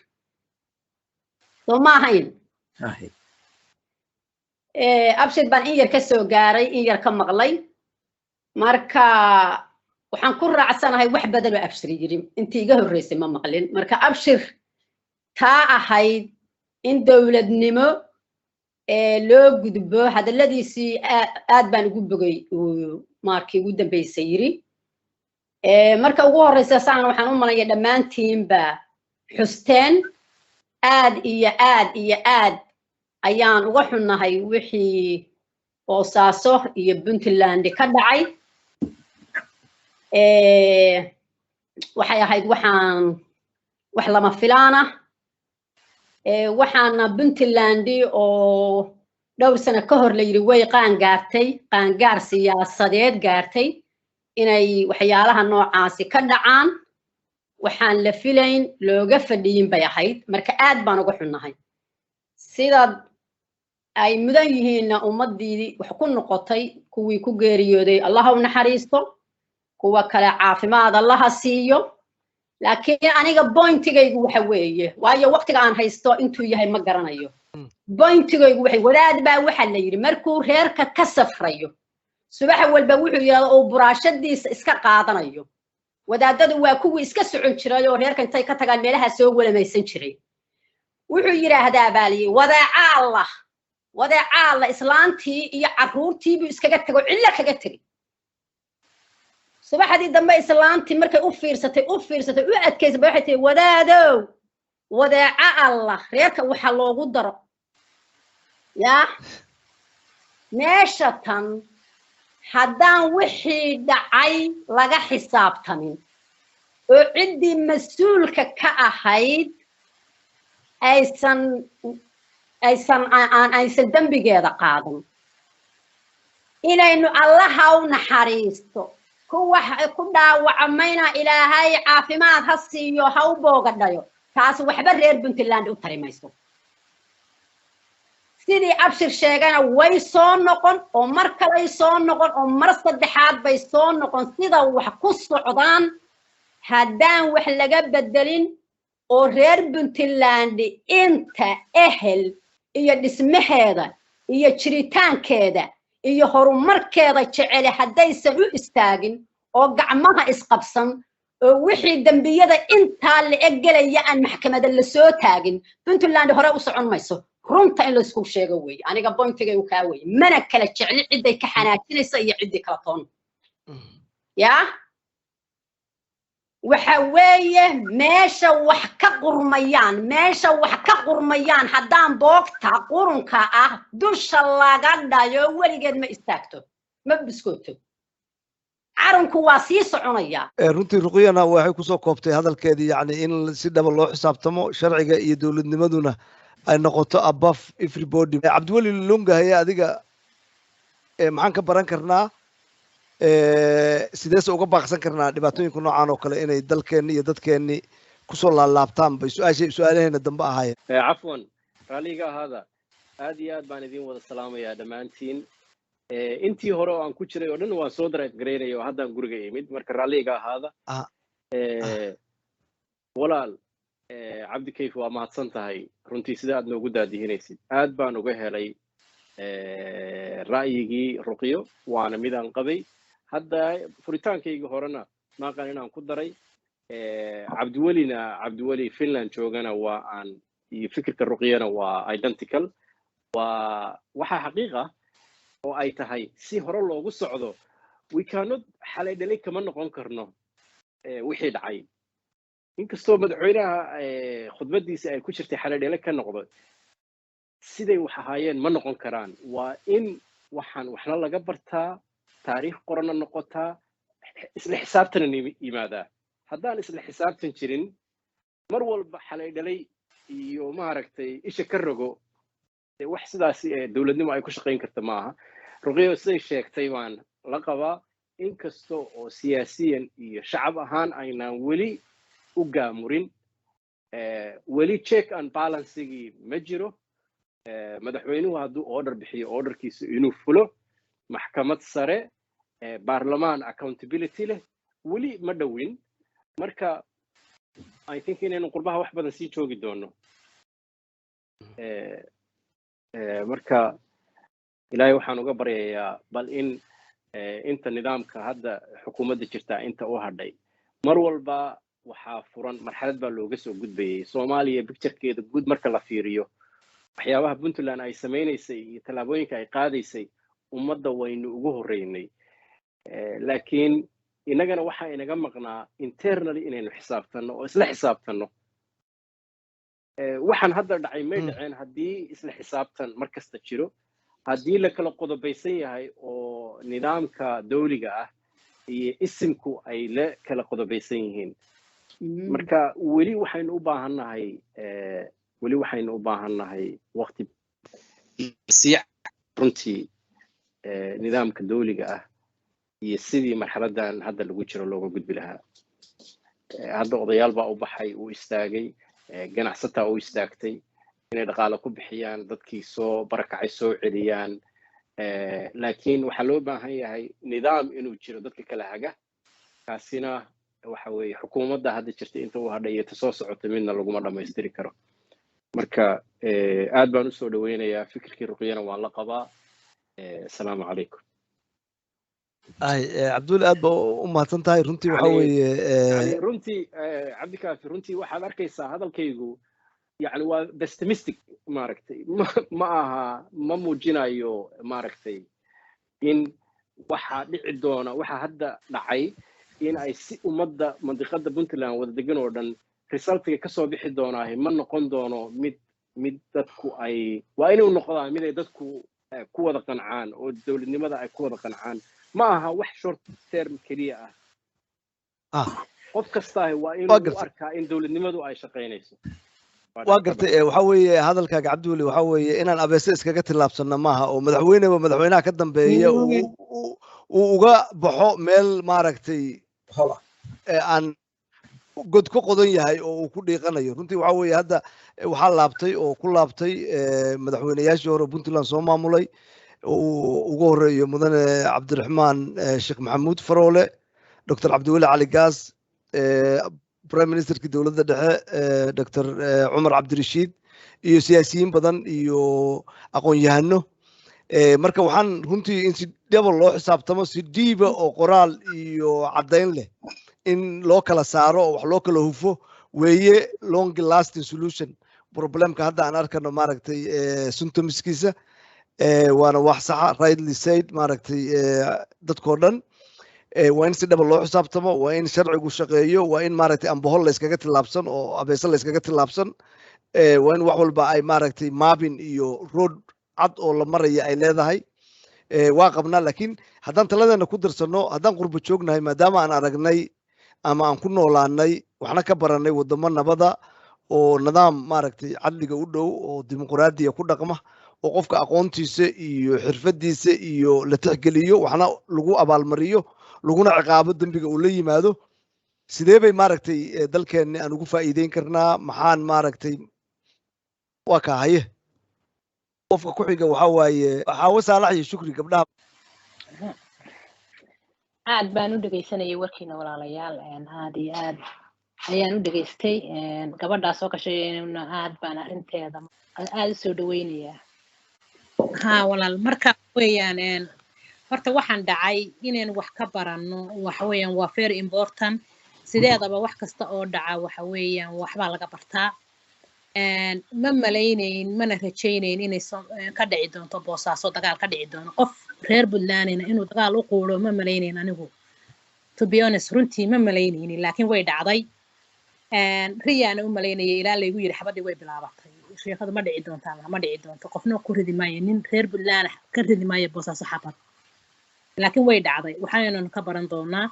S12: soo ma ahayn abshir baan in yar ka soo gaaray in yar ka maqlay marka waxaan ku raacsanahay wax badan oo abshir yiri intii iga horreysay ma maqlin marka abshir taa ahayd in dawladnimo loo gudbo hadalladiisii aad baan ugu bogay markii ugu dambeysay yiri marka ugu horeysa saan waxaan u malaya dhammaantiinba xusteen aad iyo aad ayaan uga xunnahay wixii boosaaso iyo Puntland ka dhacay waxay ahayd wax lama filaana waxaana Puntland oo dhowr sano ka hor la yiri way qaangaar siyaasadeed gaartay inay waxyaalaha noocaasi ka dhacaan waxaan la filayn looga fadhiyin bay ahayd marka aad baan uga xunnahay sida ay mudan yihiin ummadii wax ku noqotay kuwii ku geeriyooday Allah u naxariisto kuwa kale caafimaad Allah siiyo laakiin aniga pointigaygu waxa weeye waayo waqtiga aan haysto intuu yahay ma garanayo pointigaygu waxay wadaad baa waxa la yiri markuu reerka ka safrayo subax walba wuxuu yiraahdo oo buraashadiisa iska qaadanayo wadaadadu waa kuwii iska socon jiray oo reerka intay ka tagaan meelaha soo walamaysan jiray wuxuu yiraahdaa baaliye wadaaca Allah islaantii iyo caruurtii buu iskaga tago cilla kaga tagay subaxdii dambe islaantii markay u fiirsatay u adkaysay waxay tahay wadaadow wadaaca Allah reerka waxa loogu daro yaa meesha tan haddaan wixii dhacay laga xisaabtamin oo ciddii mas'uulka ka ahayd aysan dambigeeda qaadan inaynu Allaha u naxariisto kuwa ku dhaawacmayna ilaahay caafimaad ha siiyo ha u boogadhayo taas waxba reer Puntland u tarimayso sidii abshir sheegana way soo noqon oo mar kale soo noqon oo mar saddexaad bay soo noqon sida wax ku socdaan haddaan wax laga bedelin oo reer Puntland inta ehel iyo dhismaheeda iyo jiritaankeeda iyo horumarkeeda jecel haddaysan u istaagin oo gacmaha isqabsan oo wixii dambiyada inta la egelaya aan maxkamada la soo taagin Puntland hore u socon mayso runta in la isku sheego way aniga pointiga uu ka way mana kala jecel ciday ka xanaajinaysa iyo cidii kala toon yaa waxa weeye meesha wax ka qurmayaan haddaan boogta qurunka ah dusha laga dhayo weligeed ma istaagto ma biskooto arinku waa sii soconaya
S1: runtii ruqyana waxay kusoo koobtay hadalkeedii yani in si dhaba loo xisaabtamo sharciga iyo dowladnimaduna ay noqoto above everybody cabdiweli lungahaye adiga maxaan ka baran karnaa sideese uga baaqsan karnaa dhibaatooyinka noocan oo kale inay dalkeenni iyo dadkeenni kusoo laalaabtaan bay su-aalaheena dambe ahaayeen
S3: cafwan raalliga ahaada aad iyo aad baan idin wada salaamayaa dhammaantiin intii hore oo aan ku jiray oo dhan waan soo drive garaynaya oo haddaan guriga imid marka raalliga ahaada walaal cabdikayf waa mahadsan tahay runtii sida aad noogu daadihinaysid aad baan uga helay ra'yigii ruqyo waana midaan qabay hadda furitaankayga horena maaqan inaan ku daray cabdiweli finland joogana waa aan iyo fikirka ruqyana waa identical waa waxa xaqiiqa oo ay tahay si hore loogu socdo we cannot xalay dhalay kama noqon karno wixii dhacay inkastoo madaxweynaha khudbadiisa ay ku jirtay xalay dhalay ka noqdo siday wax ahaayeen ma noqon karaan waa in waxna laga bartaa taariikh qorana noqotaa isla xisaabtana yimaadaa haddaan isla xisaabtan jirin mar walba xalay dhalay iyo maaragtay isha ka rogo wax sidaas dowladnimo ay ku shaqayn karta maaha ruqyo siday sheegtay waan la qabaa inkasta oo siyaasiyan iyo shacab ahaan aynaan weli u gaamurin weli check and balancegii ma jiro madaxweynuhu hadduu order bixiyo orderkiisa inuu fulo maxkamad sare baarlamaan accountability leh weli ma dhowin marka I think inaynu qurbaha wax badan sii joogi doono marka ilaahay waxaan uga baryayaa bal in inta nidaamka hadda xukuumadda jirtaa inta u hadhay mar walba waxaa furan marxalad baa looga soo gudbayay soomaaliya picturekeeda guud marka la fiiriyo waxyaabaha puntland ay samaynaysay iyo tallaabooyinka ay qaadaysay ummadda waynu ugu horreynay laakiin inagana waxaa inaga maqnaa internally inaynu xisaabtanno oo isla xisaabtanno waxaan hadda dhacay may dhaceen haddii isla xisaabtan mar kasta jiro haddii la kala qodobaysan yahay oo nidaamka dawliga ah iyo isimku ay la kala qodobaysan yihiin marka weli waxaynu u baahannahay waqti sii runtii nidaamka dawliga ah iyo sidii marxaladan hadda lagu jiro looga gudbi lahaa hadda odayaal baa u baxay uu istaagay ganacsataa u istaagtay inay dhaqaale ku bixiyaan dadkii soo barakacay soo celiyaan laakiin waxaa loo baahan yahay nidaam inuu jiro dadka kala haga kaasina waxa weeye xukuumadda hadda jirta inta uu hadhay iyo ta soo socota midna laguma dhammaystiri karo marka aad baan usoo dhaweynayaa fikirkii ruqyana waan la qabaa asalaamu calaykum
S1: cabdulle aad baa u mahadsan tahay runtii waxa weeye
S3: runtii cabdikaafi runtii waxaad arkaysaa hadalkaygu يعني waa pessimistic maaragtay ma aha ma muujinayo maaragtay in waxa dhici doona waxa hadda dhacay in ay si ummadda mandiqada Puntland wada degan oo dhan resultiga ka soo bixi doonaa ma noqon doono mid dadku ay waa inuu noqdaa mid ay dadku ku wada qancaan oo dawladnimada ay ku wada qancaan ma aha wax short term kaliya ah qof kasta waa inuu arkaa in dawladnimadu ay shaqeynayso
S1: waa gartay waxa weeye hadalkaaga cabdulle waxa weeye inaan abeese iskaga tilaabsanno maaha oo madaxweynaha ka dambeeya uu uga baxo meel maaragtay aan god ku qodan yahay oo uu ku dhiiqanayo runtii waxa weeye hadda waxaa laabtay oo ku laabtay madaxweynayaashii hore Puntland soo maamulay ugu horeeyo mudane cabdiraxmaan sheekh maxamuud faroole dr cabdiweli cali gaas prime ministerkii dowladda dhexe dr cumar cabdirashiid iyo siyaasiyiin badan iyo aqoon-yahano marka waxaan runtii in si dhaba loo xisaabtamo si dhiiba oo qoraal iyo caddayn leh in loo kala saaro oo wax loo kala hufo weeye long lasting solution problemka hadda aan arkano maaragtay symptomskiisa waana wax saxa rightly said maaragtay dadkoo dhan waa in si dhaba loo xisaabtamo waa in sharcigu shaqeeyo waa in maaragtay ambohol la iskaga tilaabsan oo abeesa la iskaga tilaabsan waa in wax walba ay maaragtay maabin iyo road cad oo la maraya ay leedahay waa qabnaa laakiin haddaan taladeena ku darsano haddaan qurbo joognahay maadaama aan aragnay ama aan ku noolaanay waxna ka baranay wadamo nabada oo nidaam maaragtay cadliga u dhow oo dimuqraadiya ku dhaqma oo qofka aqoontiisa iyo xirfadiisa iyo la tixgeliyo waxna lagu abaalmariyo laguna ciqaabo dembiga uu la yimaado sidee bay maaragtay dalkeenni aan ugu faa'iideyn karnaa maxaan maaragtay waa kaa haye qofka ku xiga waxaa waaye xaawo saalax iyo shukri gabdhaha
S6: aad baan u dhegaysanayay warkiina walaalayaal aad iyo aad ayaan u dhegaystay gabadhaa soo gashay aad baan arrinteeda aad u soo dhaweynayaa ha walaal marka weeyaan horta waxaan dhacay inaan wax ka baranno waxa weeyaan waa very important sideedaba wax kasta oo dhaca waxa weeyaan waxbaa laga bartaa ma malaynayn mana rajaynayn inay ka dhici doonto boosaaso dagaal ka dhici doono qof reer Puntlandina inuu dagaal u quuro ma malaynayn anigu to be honest runtii ma malaynaynin laakiin way dhacday riyaana u malaynayay ilaa laygu yiri xabadii way bilaabatay sheekadu ma dhici doontaa ma dhici doonto qofna ku ridi maayo nin reer Puntland ka ridi maayo boosaaso xabad laakiin way dhacday waxaanu ka baran doonaa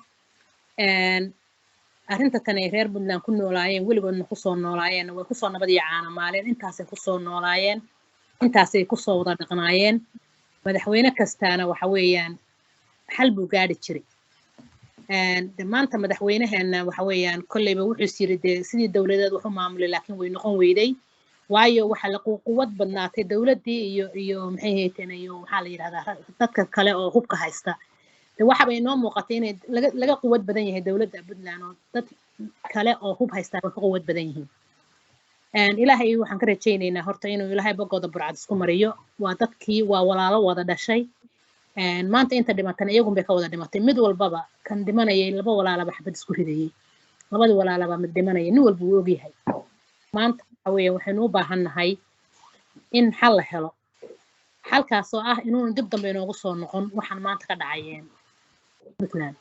S6: arrinta tan ay reer Puntland ku noolaayeen weligoodna ku soo noolaayeen way ku soo nabad iyo caana maaleen intaasay ku soo noolaayeen intaasay ku soo wada dhaqnaayeen madaxweyne kastaana waxa weeyaan xal buu gaadhi jiray maanta madaxweynaheena waxa weeyaan kolleyba wuxuu yiri dee sidii dawladeed wax u maamulay laakiin way noqon weyday waayo waxa la quwad badnaatay dawladii iyo maxay hayteen iyo waxa la yiraahdaa dadka kale oo hubka haysta waxa bay noo muuqatay in laga quwad badan yahay dawladda Puntland oo dad kale oo hub haysta ka quwad badan yihiin ilaahay waxaan ka rajaynaynaa horta inuu ilaahay bogooda burcad isku mariyo waa dadkii waa walaalo wada dhashay maanta inta dhimatan iyagu bay ka wada dhimatay mid walbaba kan dhimanayay laba walaalaba xabad isku ridayay labadii walaalaba mid dhimanayay nin walba uu ogyahay maanta waxa weeye waxaynu u baahannahay in xal la helo xalkaas oo ah inuu dib dambe inoogu soo noqon waxaan maanta ka dhacayeen Puntland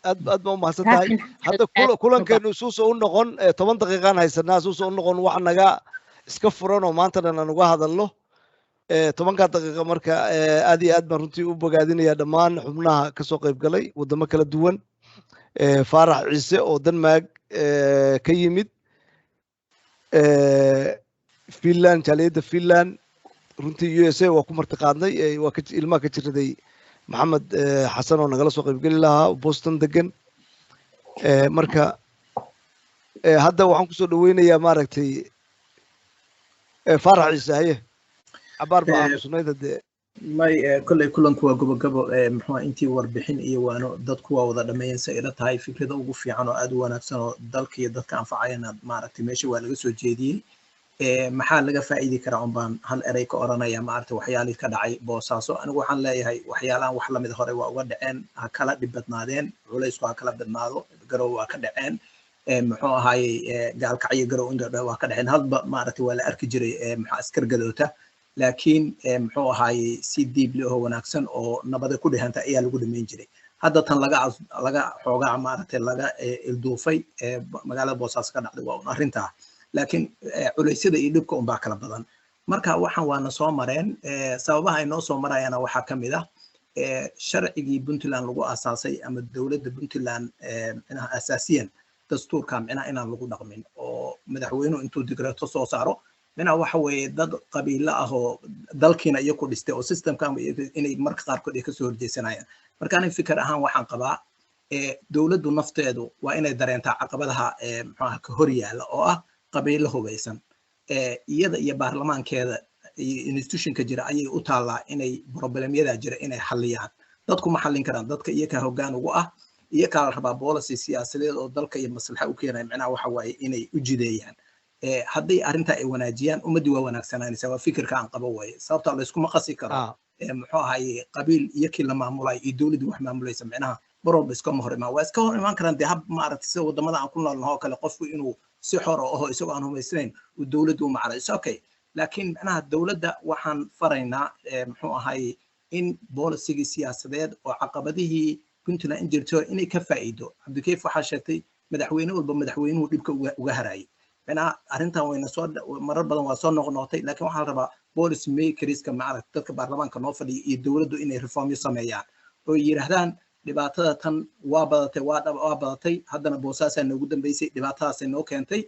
S1: aad baa u mahadsan tahay hadda kulankeenu suuso u noqon 10 daqiiqaan haysanaa suuso u noqon wax naga iska furan oo maanta dhan aan uga hadalno 10 daqiiqo marka aad iyo aad baan runtii u bogaadinayaa dhammaan xubnaha ka soo qayb galay wadamo kala duwan Faarax Ciise oo Denmark ka yimid Finland jaaliyada Finland runtii USA waa ku martiqaadnay waa ka ilmaha ka jiraday maxamed xasan oo nagala soo qayb gali lahaa Boston degan marka hadda waxaan ku soo dhaweynayaa maaragtay Faarax Ciise haye cabaar baa aamusnayd hadee
S4: may kolley kulanku waa gobogabo muxuu intii warbixin iyo waano dadku waa wada dhameeyeen si ila tahay fikrada ugu fiican oo aad u wanaagsan oo dalka iyo dadka anfacayana maaragtay meesha waa laga soo jeediyey maxaa laga faa'iidi karaa un baan hal eray ka oranaya maaragtay waxyaalihii ka dhacay boosaaso anigu waxaan leeyahay waxyaalahan wax lamid hore waa uga dhaceen ha kala dhib badnaadeen culaysku ha kala badnaado garow waa ka dhaceen muxuu ahaayey gaalkacyo garow indha waa ka dhaceen hadba maaragtay waa la arki jiray maxaa askar gadoota laakiin muxuu ahaayey si diibli oo wanaagsan oo nabada ku dhihanta ayaa lagu dhameyn jiray hadda tan laga xoogaa maaragtay laga ilduufay magaalada boosaaso ka dhacday waa un arrintaa laakiin culeysyada iyo dhibka unbaa kala badan marka waxaan waana soo mareen sababaha ay noo soo marayana waxaa ka mid ah sharcigii Puntland lagu aasaasay ama dowladda Puntland micnaha asaasiyan dastuurka micnaha inaan lagu dhaqmin oo madaxweynuhu intuu digreeto soo saaro micnaha waxa weeye dad qabiilo ah oo dalkiina iyo ku dhistay oo systemka inay marka qaarkood ay kasoo horjeesanayaan marka aniga fikir ahaan waxaan qabaa dowladdu nafteedu waa inay dareentaa caqabadaha muxuu ka hor yaala oo ah qabiilo hubeysan iyada iyo baarlamaankeeda iyo institutionka jira ayay u taallaa inay problemyada jira inay xalliyaan dadku ma xallin karaan dadka iyaga hoggaan ugu ah iyaga la rabaa policy siyaasadeed oo dalka iyo maslaxa u keenay macnaha waxa waaye inay u jideeyaan hadday arrinta ay wanaajiyaan ummadii waa wanaagsananaysaa waa fikirka aan qabo waaye sababta la iskuma qasi karo muxuu ahaye qabiil iyo kii la maamulay iyo dowladdu wax maamulaysa macnaha barolba iskama hor imaan waa iska hor imaan karaan dee hab maaragtay sida wadamada aan ku noolnahay oo kale qofku inuu si xor oo isagoo aan humaysnayn uu dowladdu u macnayso okay laakiin macnaha dowladda waxaan faraynaa muxuu ahaye in policy siyaasadeed oo caqabadihii Puntland in jirto inay ka faa'iido Cabdikayf waxa sheegtay madaxweyne walba madaxweynuhu dhibka uga harayay macnaha arrintan wayna soo marar badan waa soo noqnoqotay laakiin waxaa la rabaa policy makerska maaragtay dadka baarlamaanka noo fadhiya iyo dowladdu inay reformyo sameeyaan oo yiraahdaan dhibaatada tan waa badatay haddana boosaasaa noogu dambeysay dhibaatadaasay noo keentay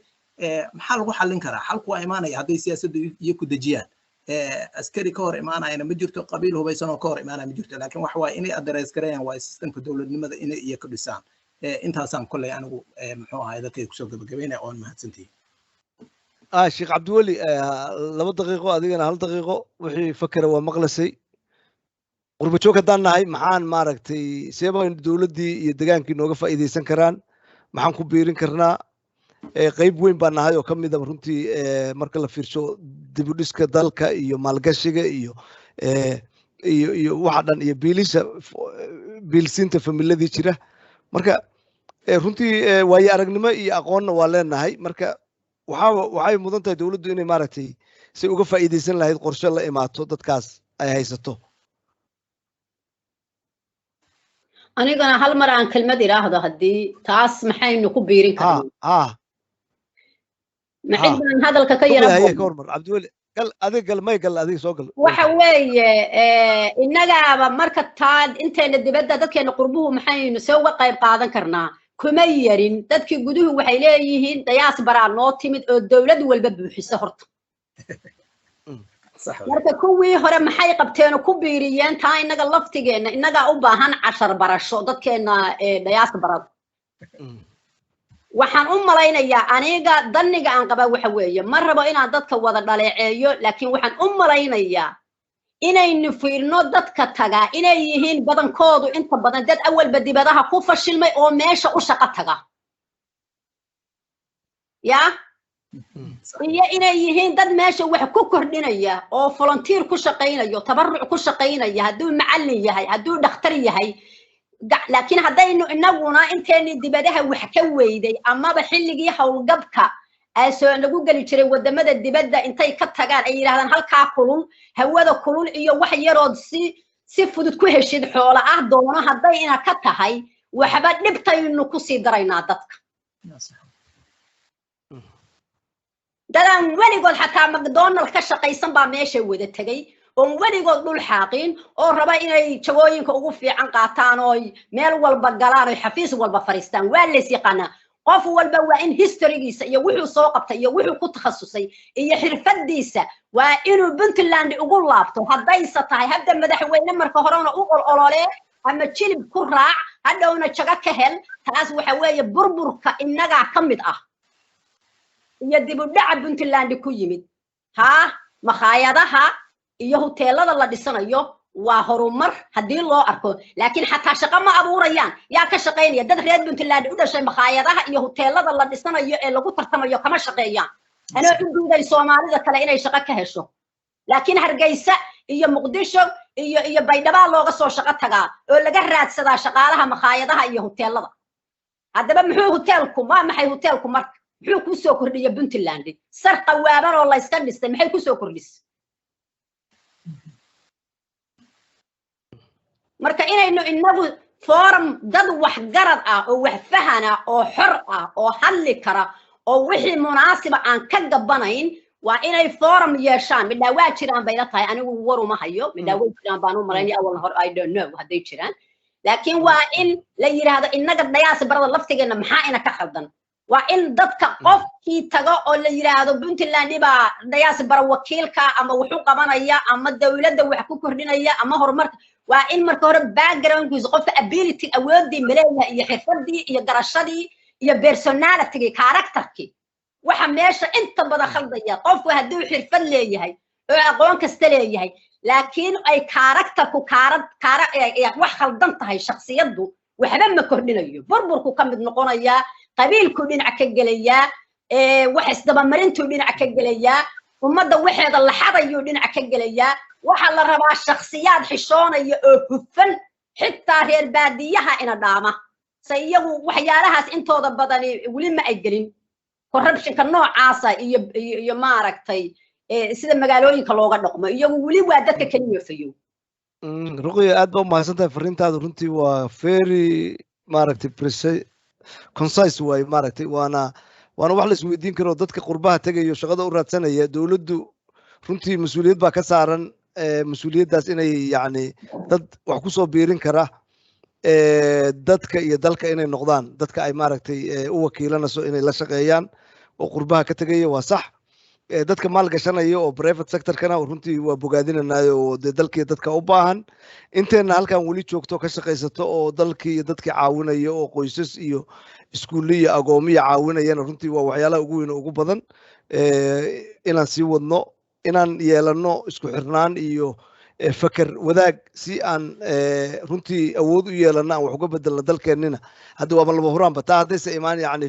S4: maxaa lagu xallin karaa xalku waa imaanaya hadday siyaasaddu iyo ku dejiyaan askari ka hor imaanayana ma jirto qabiil hubaysan oo ka hor imaanaya ma jirto laakiin waxa waaye inay address gareeyaan waa systemka dowladnimada inay iyo ka dhisaan intaasaan kolley anigu muxuu ahay dadkay kusoo gabagabeynaya oon mahadsantihiin
S1: sheekh cabdiweli 2 daqiiqo adigana 1 daqiiqo wixii fakera waa maqlasay qurba joog haddaan nahay maxaan maaragtay seebaan dowladdii iyo degaankii nooga faa'iidaysan karaan maxaan ku biirin karnaa qayb weyn baan nahay oo ka mid ah runtii marka la fiirsho dib u dhiska dalka iyo maalgashiga iyo waxa dhan iyo biilsiinta familadii jira marka runtii waayo aragnimo iyo aqoonna waa leenahay marka waxay mudan tahay dowladdu inay maaragtay si uga faa'iidaysan lahayd qorshe la imaato dadkaas ay haysato
S12: anigana hal mar aan kelmad iraahdo haddii taas maxaynu ku biirin karnaa maxaynu hadalka ka yara
S1: cabdiweli adiga galmay gal adiga soo gal
S12: waxa weeye innagaaba marka taad inteena dibadda dadkeena qurbuhu maxaynu soo uga qayb qaadan karnaa kuma yarin dadkii guduhu waxay leeyihiin diaspora noo timid oo dawlad walba buuxisa horta marka kuwii hore maxay qabteen oo ku biiriyeen taa inaga laftigeena inaga u baahan 10 barasho dadkeena diaspora waxaan u malaynayaa aniga daniga aan qaba waxa weeye ma rabo inaan dadka wada dhaleeceeyo laakiin waxaan u malaynayaa inaynu fiirno dadka taga inay yihiin badankoodu inta badan dad awalba dibadaha ku fashilmay oo meesha u shaqo taga ya iyo inay yihiin dad meesha wax ku kordhinaya oo volunteer ku shaqeynayo tabarruc ku shaqeynaya hadduu macallin yahay hadduu dhakhtar yahay laakiin haddaynu inaguna inteeni dibadaha wax ka weyday amaba xilligii howlgabka soo lagu gali jiray wadamada dibadda intay ka tagaan ay yiraahdaan halkaa kulul hawada kulul iyo wax yarood si fudud ku heshid xoola ah doono hadday ina ka tahay waxba dhibtaynu ku sii daraynaa dadka dadaan weligood xataa McDonald ka shaqaysan baa meesha wada tagay oo weligood dhul xaaqin oo raba inay jagooyinka ugu fiican qaataan oo meel walba galaan oo xafiis walba fariistaan waa la yaqaanaa qof walba waa in historygiisa iyo wuxuu soo qabtay iyo wuxuu ku takhasusay iyo xirfadiisa waa inuu Puntland ugu laabto haddaysa tahay hadda madaxweyne marka horena u olole ama jilib ku raac hadhowna jaga ka hel taas waxa weeye burburka inaga ka mid ah iyo dib u dhaca Puntland ku yimid makhaayadaha iyo hoteelada la dhisanayo waa horumar haddii loo arko laakiin xataa shaqo ma abuurayaan yaa ka shaqeynaya dad reer Puntland u dhashay makhaayadaha iyo hoteelada la dhisanayo ee lagu tartamayo kama shaqeeyaan anoo u duuday Soomaalida kale inay shaqo ka hesho laakiin Hargeysa iyo Muqdisho iyo Baydhabo looga soo shaqo tagaa oo laga raadsadaa shaqaalaha makhaayadaha iyo hoteelada haddaba muxuu hoteelku ma maxay hoteelku marka muxuu ku soo kordhiyay Puntland sar qawaaban oo la iska dhistay maxay ku soo kordhisay marka inaynu inagu forum dad wax garad ah oo wax fahana oo xor ah oo hadli kara oo wixii munaasib aan ka gabanayn waa inay forum yeeshaan midna waa jiraan bay la tahay anigu waruma hayo midna way jiraan baan u malaynay awal hor I don't know haday jiraan laakiin waa in la yiraahdo inaga diaspora laftigeena maxaa ina ka khaldan waa in dadka qofkii tago oo la yiraahdo Puntland baa diaspora wakiilka ama wuxuu qabanaya ama dawladda wax ku kordhinaya ama horumarka waa in marka hore backgroundkiisa qofka ability awoodii maleeyaha iyo xirfadii iyo garashadii iyo personality characterki waxa meesha inta badan khaldaya qofku hadduu xirfad leeyahay oo aqoon kasta leeyahay laakiin ay characterku wax khaldan tahay shakhsiyadu waxba ma kordhinayo burburku ka mid noqonaya qabiilku dhinac ka gelaya wax isdaba marintu dhinac ka gelaya ummadda waxeeda la xadayo dhinac ka gelaya waxa la rabaa shakhsiyaad xishoonaya oo hufan xitaa reer baadiyaha ina dhaama sayagu waxyaalahaas intooda badan wali ma ay gelin corruptionka noocaasa iyo maaragtay sida magaalooyinka looga dhaqmo iyagu wali waa dadka kaliya fayo
S1: ruqya aad baa u mahadsantahay fariintaadu runtii waa very maaragtay concise way maaragtay waana wax la isweydiin karo dadka qurbaha tagayo shaqada u raadsanaya dawladdu runtii mas-uuliyad baa ka saaran mas-uuliyaddaas inay yacni dad wax ku soo biirin kara dadka iyo dalka inay noqdaan dadka ay maaragtay u wakiilanayso inay la shaqeeyaan oo qurbaha ka tegaya waa sax dadka maal gashanaya oo private sectorkana runtii waa bogaadinanayo oo dee dalkii dadka u baahan inteena halkan weli joogto ka shaqaysato oo dalkii iyo dadkii caawinaya oo qoysas iyo iskuulle iyo agoomiya caawinayana runtii waa waxyaalaha ugu weyn oo ugu badan inaan sii wadno inaan yeelano isku xirnaan iyo fakar wadaag si aan runtii awood u yeelano aan wax uga bedelno dalkeennina hadda waaba laba huraanba taa haddayse imaan yacni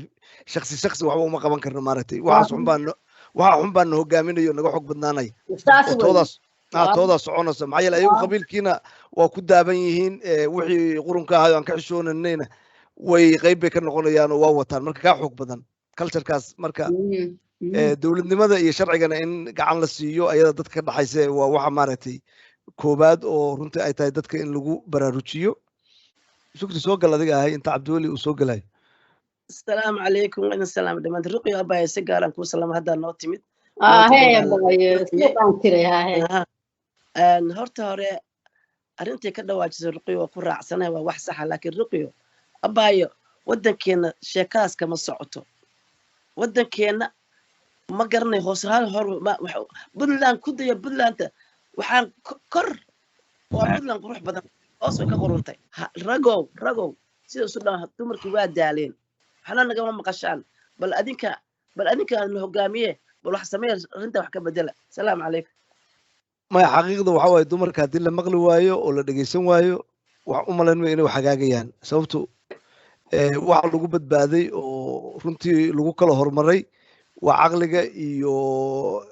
S1: shaksi waxba uma qaban karno maaragtay waxaas xun baan na hogaaminayo naga xog badnaanaya toodaas soconaysa maxaa yeele ayagu qabiilkiina waa ku daaban yihiin wixii qurunka ahayo aan ka xishoonanayna way qayb bay ka noqonayaan oo waa wataan marka kaa xoog badan culturekaas marka dowladnimada iyo sharcigana in gacan la siiyo ayada dadka ka dhaxaysa waa waxa maaragtay koobaad oo runtii ay tahay dadka in lagu baraarujiyo shukri soo gal adiga ahay inta cabdiweli uu soo galayo
S9: السلام عليكم وعليكم السلام دمان رقي أباي سجارة كل سلام هذا نوتيمت
S12: هي أباي سلام تري هاي
S9: هرت هوري أرنتي كده واجز رقي وكل عسنة ووحسها لكن رقي أباي ودن كنا شكاس كما صعته ودن كنا ما قرني خسران هور ما بدلان كده يا بدلان أنت وحان كر وبدلان روح بدن أصلا كقرنتي رجو سيد سلام تمر كواد دالين حنا نقول مقشان بل أدينك الهجامية بل واحد سمير أنت وحكي بدله سلام عليكم
S1: ما حقيقة وحوي دمر كادين لما قلوا وايو ولا دقيسون وايو وعملاً إنه حقاقيان سببتو واحد لقوا بدبادي ورنتي لقوا كله هرمري وعقلقة إيو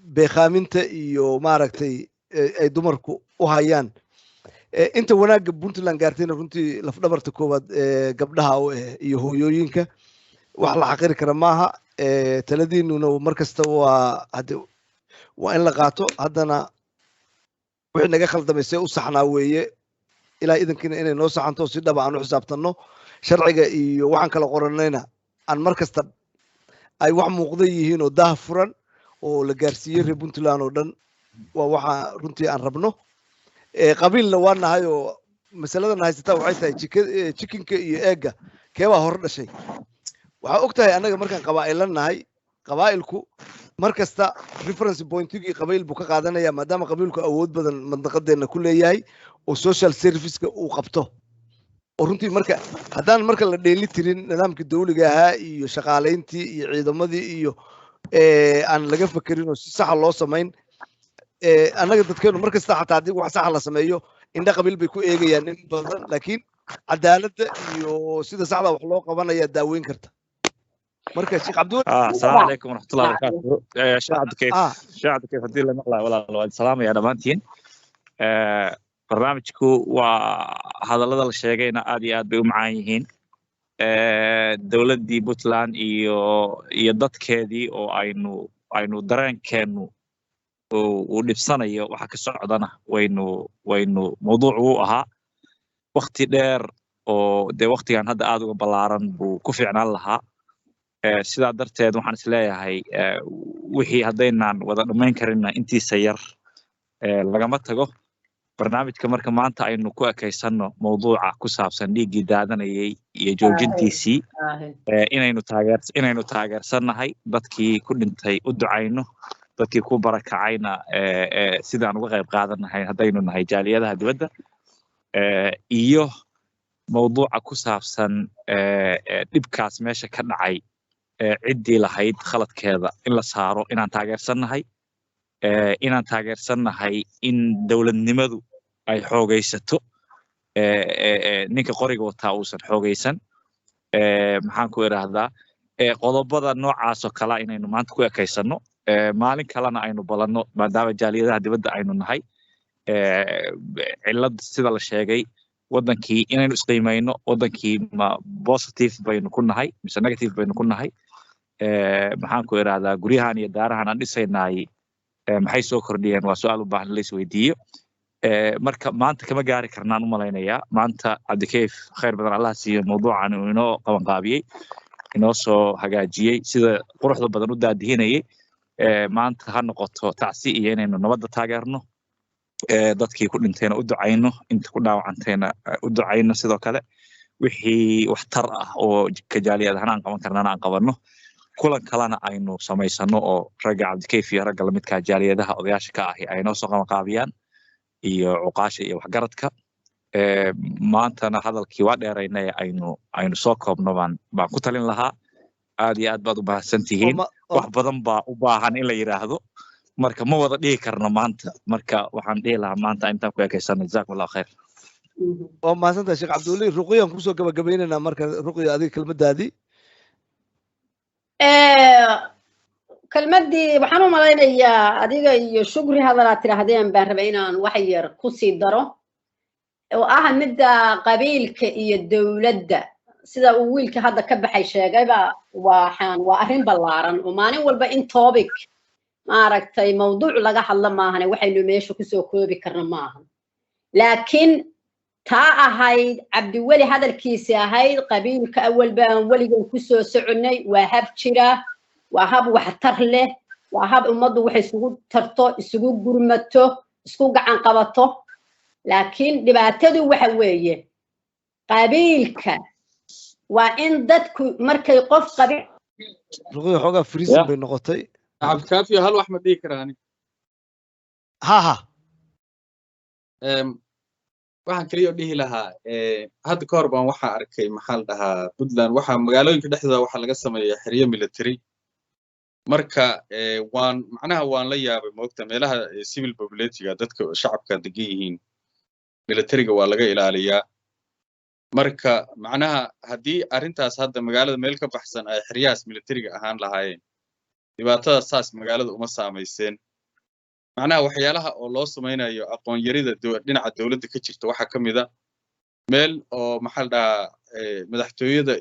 S1: بخامنته إيو ماركتي أي دمركو وهايان inta wanaagga puntland gaartayna runtii lafdhabarta koowaad gabdhaha iyo hooyooyinka wax la xaqiri kara maaha taladiinuna markasta waa in la qaato haddana wixii naga khaldamaysay u saxnaa weeye ilaa idankiina inay noo saxanto si dhaba aan u xisaabtanno sharciga iyo waxaan kala qoranayna aan markasta ay wax muuqda yihiin oo daah furan oo la gaarsiiyey reer puntland oo dhan waa waxa runtii aan rabno qabiilna waa nahay oo masaladan haysataa waxay tahay chickenka iyo eegga keebaa hor dhashay waxaa og tahay annaga markaan qabaa'ilan nahay qabaa'ilku markasta reference pointigii qabiil buu ka qaadanaya maadaama qabiilku awood badan mandaqadeenna ku leeyahay oo social serviceka uu qabto oo runtii marka haddaan marka la dheeli tirin nidaamkii dawliga ahaa iyo shaqaalayntii iyo ciidamadii iyo aan laga fakerin oo si saxa loo samayn annaga dadkeenu markasta xataa haddii wax saxa la sameeyo indha qabiil bay ku eegayaan in badan laakiin cadaaladda iyo sida saxda wax loo qabanaya daaweyn karta marka sheekh cabduul
S13: assalaamu calaykum waraxmatullahi wabarakaatuh sheekh cabdikayf haddii la maqlayo walaal waad salaamaya dhammaantiin barnaamijku waa hadallada la sheegayna aad iyo aad bay u macaan yihiin dowladdii puntland iyo dadkeedii oo aynu dareenkeennu uu dhibsanayo waxa ka socdana waynu mawduuc u ahaa waqti dheer oo dee waqtigan hadda aad uga ballaaran buu ku fiicnaan lahaa sidaa darteed waxaan is leeyahay wixii haddaynaan wada dhammayn karinna intiisa yar lagama tago barnaamijka marka maanta aynu ku ekaysanno mawduuca ku saabsan dhiiggii daadanayay iyo joojintiisii inaynu taageersannahay dadkii ku dhintay u ducayno dadkii ku barakacayna sidaan uga qayb qaadanahay haddaynu nahay jaaliyadaha dibadda iyo mawduuca ku saabsan dhibkaas meesha ka dhacay ciddii lahayd khaladkeeda in la saaro inaan taageersannahay in dowladnimadu ay xoogaysato ninka qoriga wataa uusan xoogaysan maxaan ku idhaahdaa qodobada noocaasoo kala inaynu maanta ku ekaysanno maalin kalena aynu balanno maadaama jaaliyadaha dibadda aynu nahay cillad sida la sheegay waddankii inaynu isqiimayno waddankii ma positive baynu ku nahay mise negative baynu ku nahay maxaan ku idhaahdaa guryahan iyo daarahan aan dhisaynaay maxay soo kordhiyeen waa su-aal u baahan la isweydiiyo marka maanta kama gaari karnaan u malaynayaa maanta cabdikayf khayr badan allah siiyo mawduucan uu inoo qabanqaabiyey inoo soo hagaajiyey sida quruxda badan u daadihinayay maanta ha noqoto tacsi iyo inaynu nabadda taageerno dadkii ku dhinteena u ducayno inta ku dhaawacanteena u ducayno sidoo kale wixii waxtar ah oo kajaaliyad ahaan aan qaban karnana aan qabanno kulan kalena aynu samaysano oo ragga cabdikayf iyo ragga lamidka jaaliyadaha odayaasha ka ahi ay noo soo qabanqaabiyaan iyo cuqaasha iyo waxgaradka maantana hadalkii waa dheeraynay aynu soo koobno baan ku talin lahaa aad iyo aad baad u mahadsan tihiin wax badan baa u baahan in la yiraahdo marka ma wada dhihi karno maanta marka waxaan dhihi lahaa maanta intaan ku ekeysano jazakumullahu khayr
S1: waa mahadsantahay sheekh cabdiweli ruqyaan kusoo gabagabaynaynaa marka ruqya adiga kelmadaadii
S12: kelmadii waxaan u malaynayaa adiga iyo shukri hadalaad tidhaahdeen baan rabay inaan wax yar ku sii daro oo ah midda qabiilka iyo dowladda sida uu wiilka hadda ka baxay sheegayba waa arrin ballaaran oo maalin walba in topic maaragtay mawduuc laga hadla maahane waxaynu meesha kusoo koobi karna maahan laakiin taa ahayd cabdiweli hadalkiisi ahayd qabiilka awal baan weligan kusoo soconay waa hab jira waa hab waxtar leh waa hab ummaddu waxay isugu tarto isugu gurmato isku gacan qabato laakiin dhibaatadu waxa weeye qabiilka waa in dadku markay qof qabiil
S1: ruqyo xoogaa friisin bay noqotay
S5: cabdikaafiyo hal wax ma dhihi karaani
S1: ha
S5: waxaan kaliya dhihi lahaa hadda ka hor baan waxaa arkay maxaa la dhahaa puntland waxaa magaalooyinka dhexdooda waxaa laga sameeyaa xeryo military marka macnaha waan la yaabay moogta meelaha civil populatiga dadka shacabka degan yihiin militariga waa laga ilaaliyaa marka macnaha haddii arrintaas hadda magaalada meel ka baxsan ay xeryahaas militariga ahaan lahaayeen dhibaatada saas magaalada uma saamayseen macnaha waxyaalaha oo loo samaynayo aqoon yarida dhinaca dowladda ka jirta waxaa ka mid a meel oo maxaa la dhahaa madaxtooyada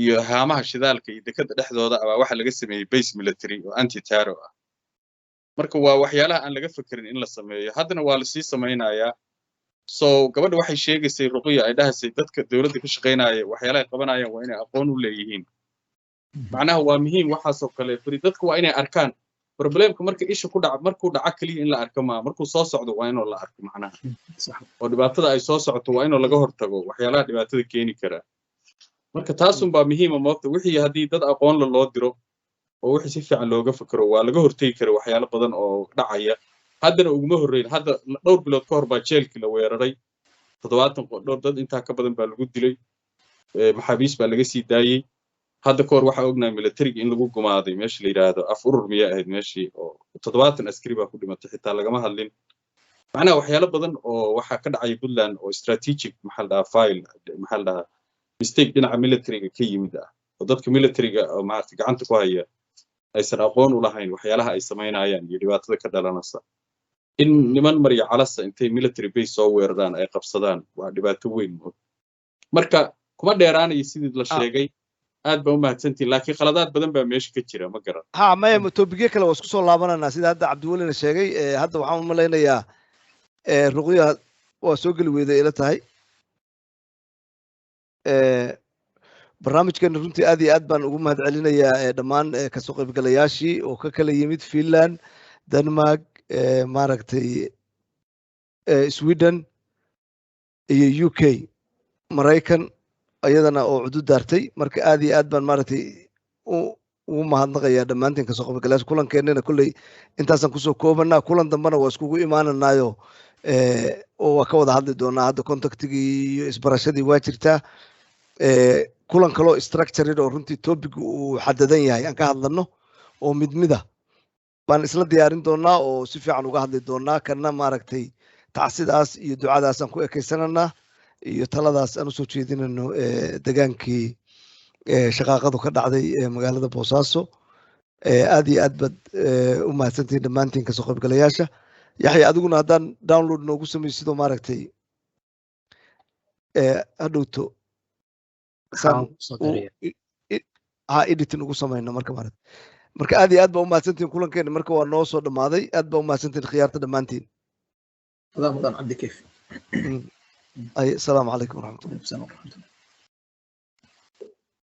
S5: iyo haamaha shidaalka iyo dekada dhexdooda abaa waxaa laga sameeyey base military oo anti terror ah marka waa waxyaalaha aan laga fekerin in la sameeyo haddana waa lasii samaynayaa so gabadha waxay sheegaysay ruqya ay dhahaysay dadka dowladda ka shaqaynaya waxyaalaha ay qabanayaan waa inay aqoon u leeyihiin macnaha waa muhiim waxaasoo kale dadku waa inay arkaan problemka marka isha ku dhaca markuu dhaca kaliya in la arko ma markuu soo socdo waa inuu la arko macnaha oo dhibaatada ay soo socoto waa inuu laga hortago waxyaalaha dhibaatada keeni kara marka taasun baa muhiima moogta wixii haddii dad aqoon loo diro oo wixii si fiican looga fakero waa laga hortegi kara waxyaalo badan oo dhacaya haddana uguma horreyn hadda dhowr bilood ka hor baa jeelkii la weeraray 70 dhowr dad intaa ka badan baa lagu dilay maxaabiis baa laga sii daayey hadda ka hor waxaa ognahay militariga in lagu gumaaday meesha la yidhaahdo af urur miyaa ahayd meeshii oo 70 askari baa ku dhimatay xitaa lagama hadlin macnaha waxyaalo badan oo waxaa ka dhacaya puntland oo strategic maxaa la dhahaa file maxaa la dhahaa mistake dhinaca militariga ka yimid ah oo dadka militariga oo maaragtay gacanta ku haya aysan aqoon u lahayn waxyaalaha ay samaynayaan iyo dhibaatada ka dhalanaysa in niman marya calasa intay military base soo weeraraan ay qabsadaan waa dhibaato weyn marka kuma dheeraanayo sidii la sheegay aad baa u mahadsantiin laakiin khaladaad badan baa meesha ka jira ma garan
S1: ha maya topic kale waa isku soo laabananaa sida hadda cabdiwelina sheegay hadda waxaan u malaynayaa ruqya waa soo geli weyday ila tahay barnaamijkeena runtii aad iyo aad baan ugu mahad celinayaa dhammaan kasoo qaybgalayaashii oo ka kala yimid Finland Denmark maaragtay Sweden iyo UK Maraykan ayadana oo cudud daartay marka aad iyo aad baan maaragtay ugu mahadnaqayaa dhammaantiin kasoo qaybgalayaasha kulankeenana kulley intaasaan kusoo koobanaa kulan dambana waa iskugu imaananaayo oo waa ka wada hadli doonaa hadda contactigii iyo isbarashadii waa jirtaa kulan kaloo structured oo runtii topic uu xadadan yahay aan ka hadlano oo midmida baan isla diyaarin doonaa oo si fiican uga hadli doonaa kana maaragtay tacsidaas iyo ducadaas aan ku ekaysananaa iyo taladaas aan usoo jeedinano degaankii shaqaaqadu ka dhacday magaalada Boosaaso aad iyo aad bad u mahadsantiin dhammaantiin kasoo qaybgalayaasha yaxya adiguna haddaan download noogu samaysido maaragtay hadhowto editing ugu samayno marka aad iyo aad baa u mahadsantiin kulankeena marka waa noo soo dhammaaday aad baa u mahadsantiin khiyaarta dhammaantiin
S4: adaa mudan cabdikayf
S1: السلام عليكم ورحمة الله